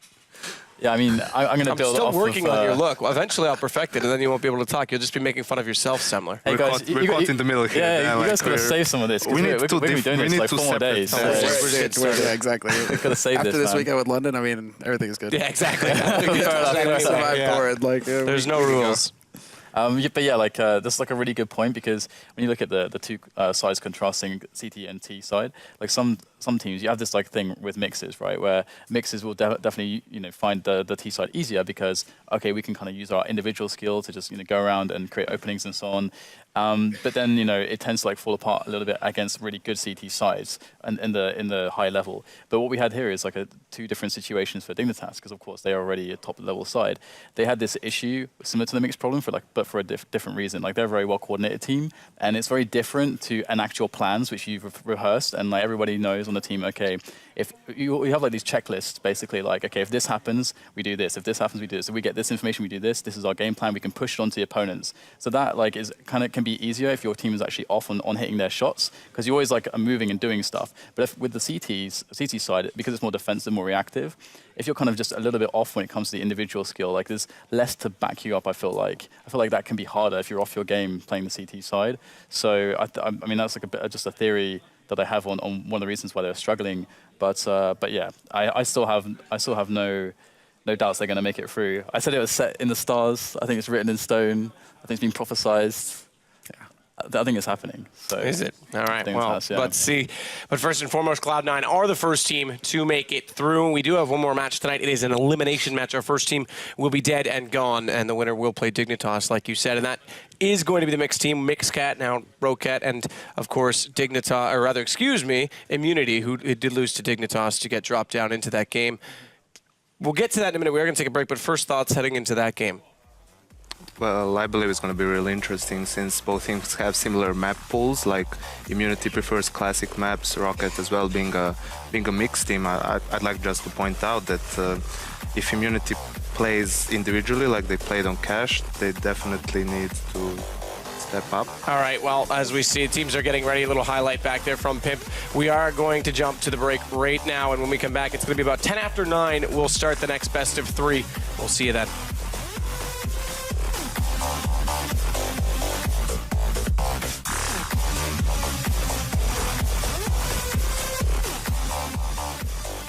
Yeah, I mean, I'm going to build off. I'm still working on your look. Well, eventually, I'll perfect it, and then you won't be able to talk. You'll just be making fun of yourself, Semler. Hey guys, we're caught in the middle here. Yeah, you guys could have saved some of this. We need to be doing this like 4 more days. Yeah, exactly. We could have saved After this this weekend with London, I mean, everything is good. Yeah, exactly. There's no rules. But yeah, like this is like a really good point, because when you look at the two sides contrasting, CT and T side, like some teams, you have this like thing with mixes, right, where mixes will definitely find the T side easier, because okay, we can kind of use our individual skill to just go around and create openings and so on. But then it tends to like fall apart a little bit against really good CT sides and in the high level. But what we had here is like two different situations for Dignitas, because of course they are already a top level side. They had this issue similar to the mixed problem but for a different reason. Like they're a very well coordinated team, and it's very different to an actual plans which you've rehearsed and like everybody knows on the team, okay, if you have like these checklists, basically like, okay, if this happens, we do this. If this happens, we do this. If we get this information, we do this. This is our game plan. We can push it onto the opponents. So that like is kind of can be easier if your team is actually off on hitting their shots, because you always like are moving and doing stuff. But if with the CT side, because it's more defensive, more reactive, if you're kind of just a little bit off when it comes to the individual skill, like there's less to back you up. I feel like that can be harder if you're off your game playing the CT side. So I mean that's like a bit just a theory that I have on one of the reasons why they're struggling. But yeah, I still have no doubts they're going to make it through. I said it was set in the stars. I think it's written in stone. I think it's been prophesized. I think it's happening. So is it? All right. Well, yeah. Let's see. But first and foremost, Cloud9 are the first team to make it through. We do have one more match tonight. It is an elimination match. Our first team will be dead and gone, and the winner will play Dignitas, like you said. And that is going to be the mixed team, Mixcat, now Brocat, and of course Dignitas, or rather, excuse me, Immunity, who did lose to Dignitas to get dropped down into that game. We'll get to that in a minute. We are going to take a break, but first thoughts heading into that game. Well, I believe it's going to be really interesting since both teams have similar map pools. Like Immunity prefers classic maps, Rocket as well being a mixed team. I'd like just to point out that if Immunity plays individually like they played on Cash, they definitely need to step up. All right, well, as we see, teams are getting ready. A little highlight back there from Pimp. We are going to jump to the break right now, and when we come back, it's going to be about 10 after 9. We'll start the next best of 3. We'll see you then.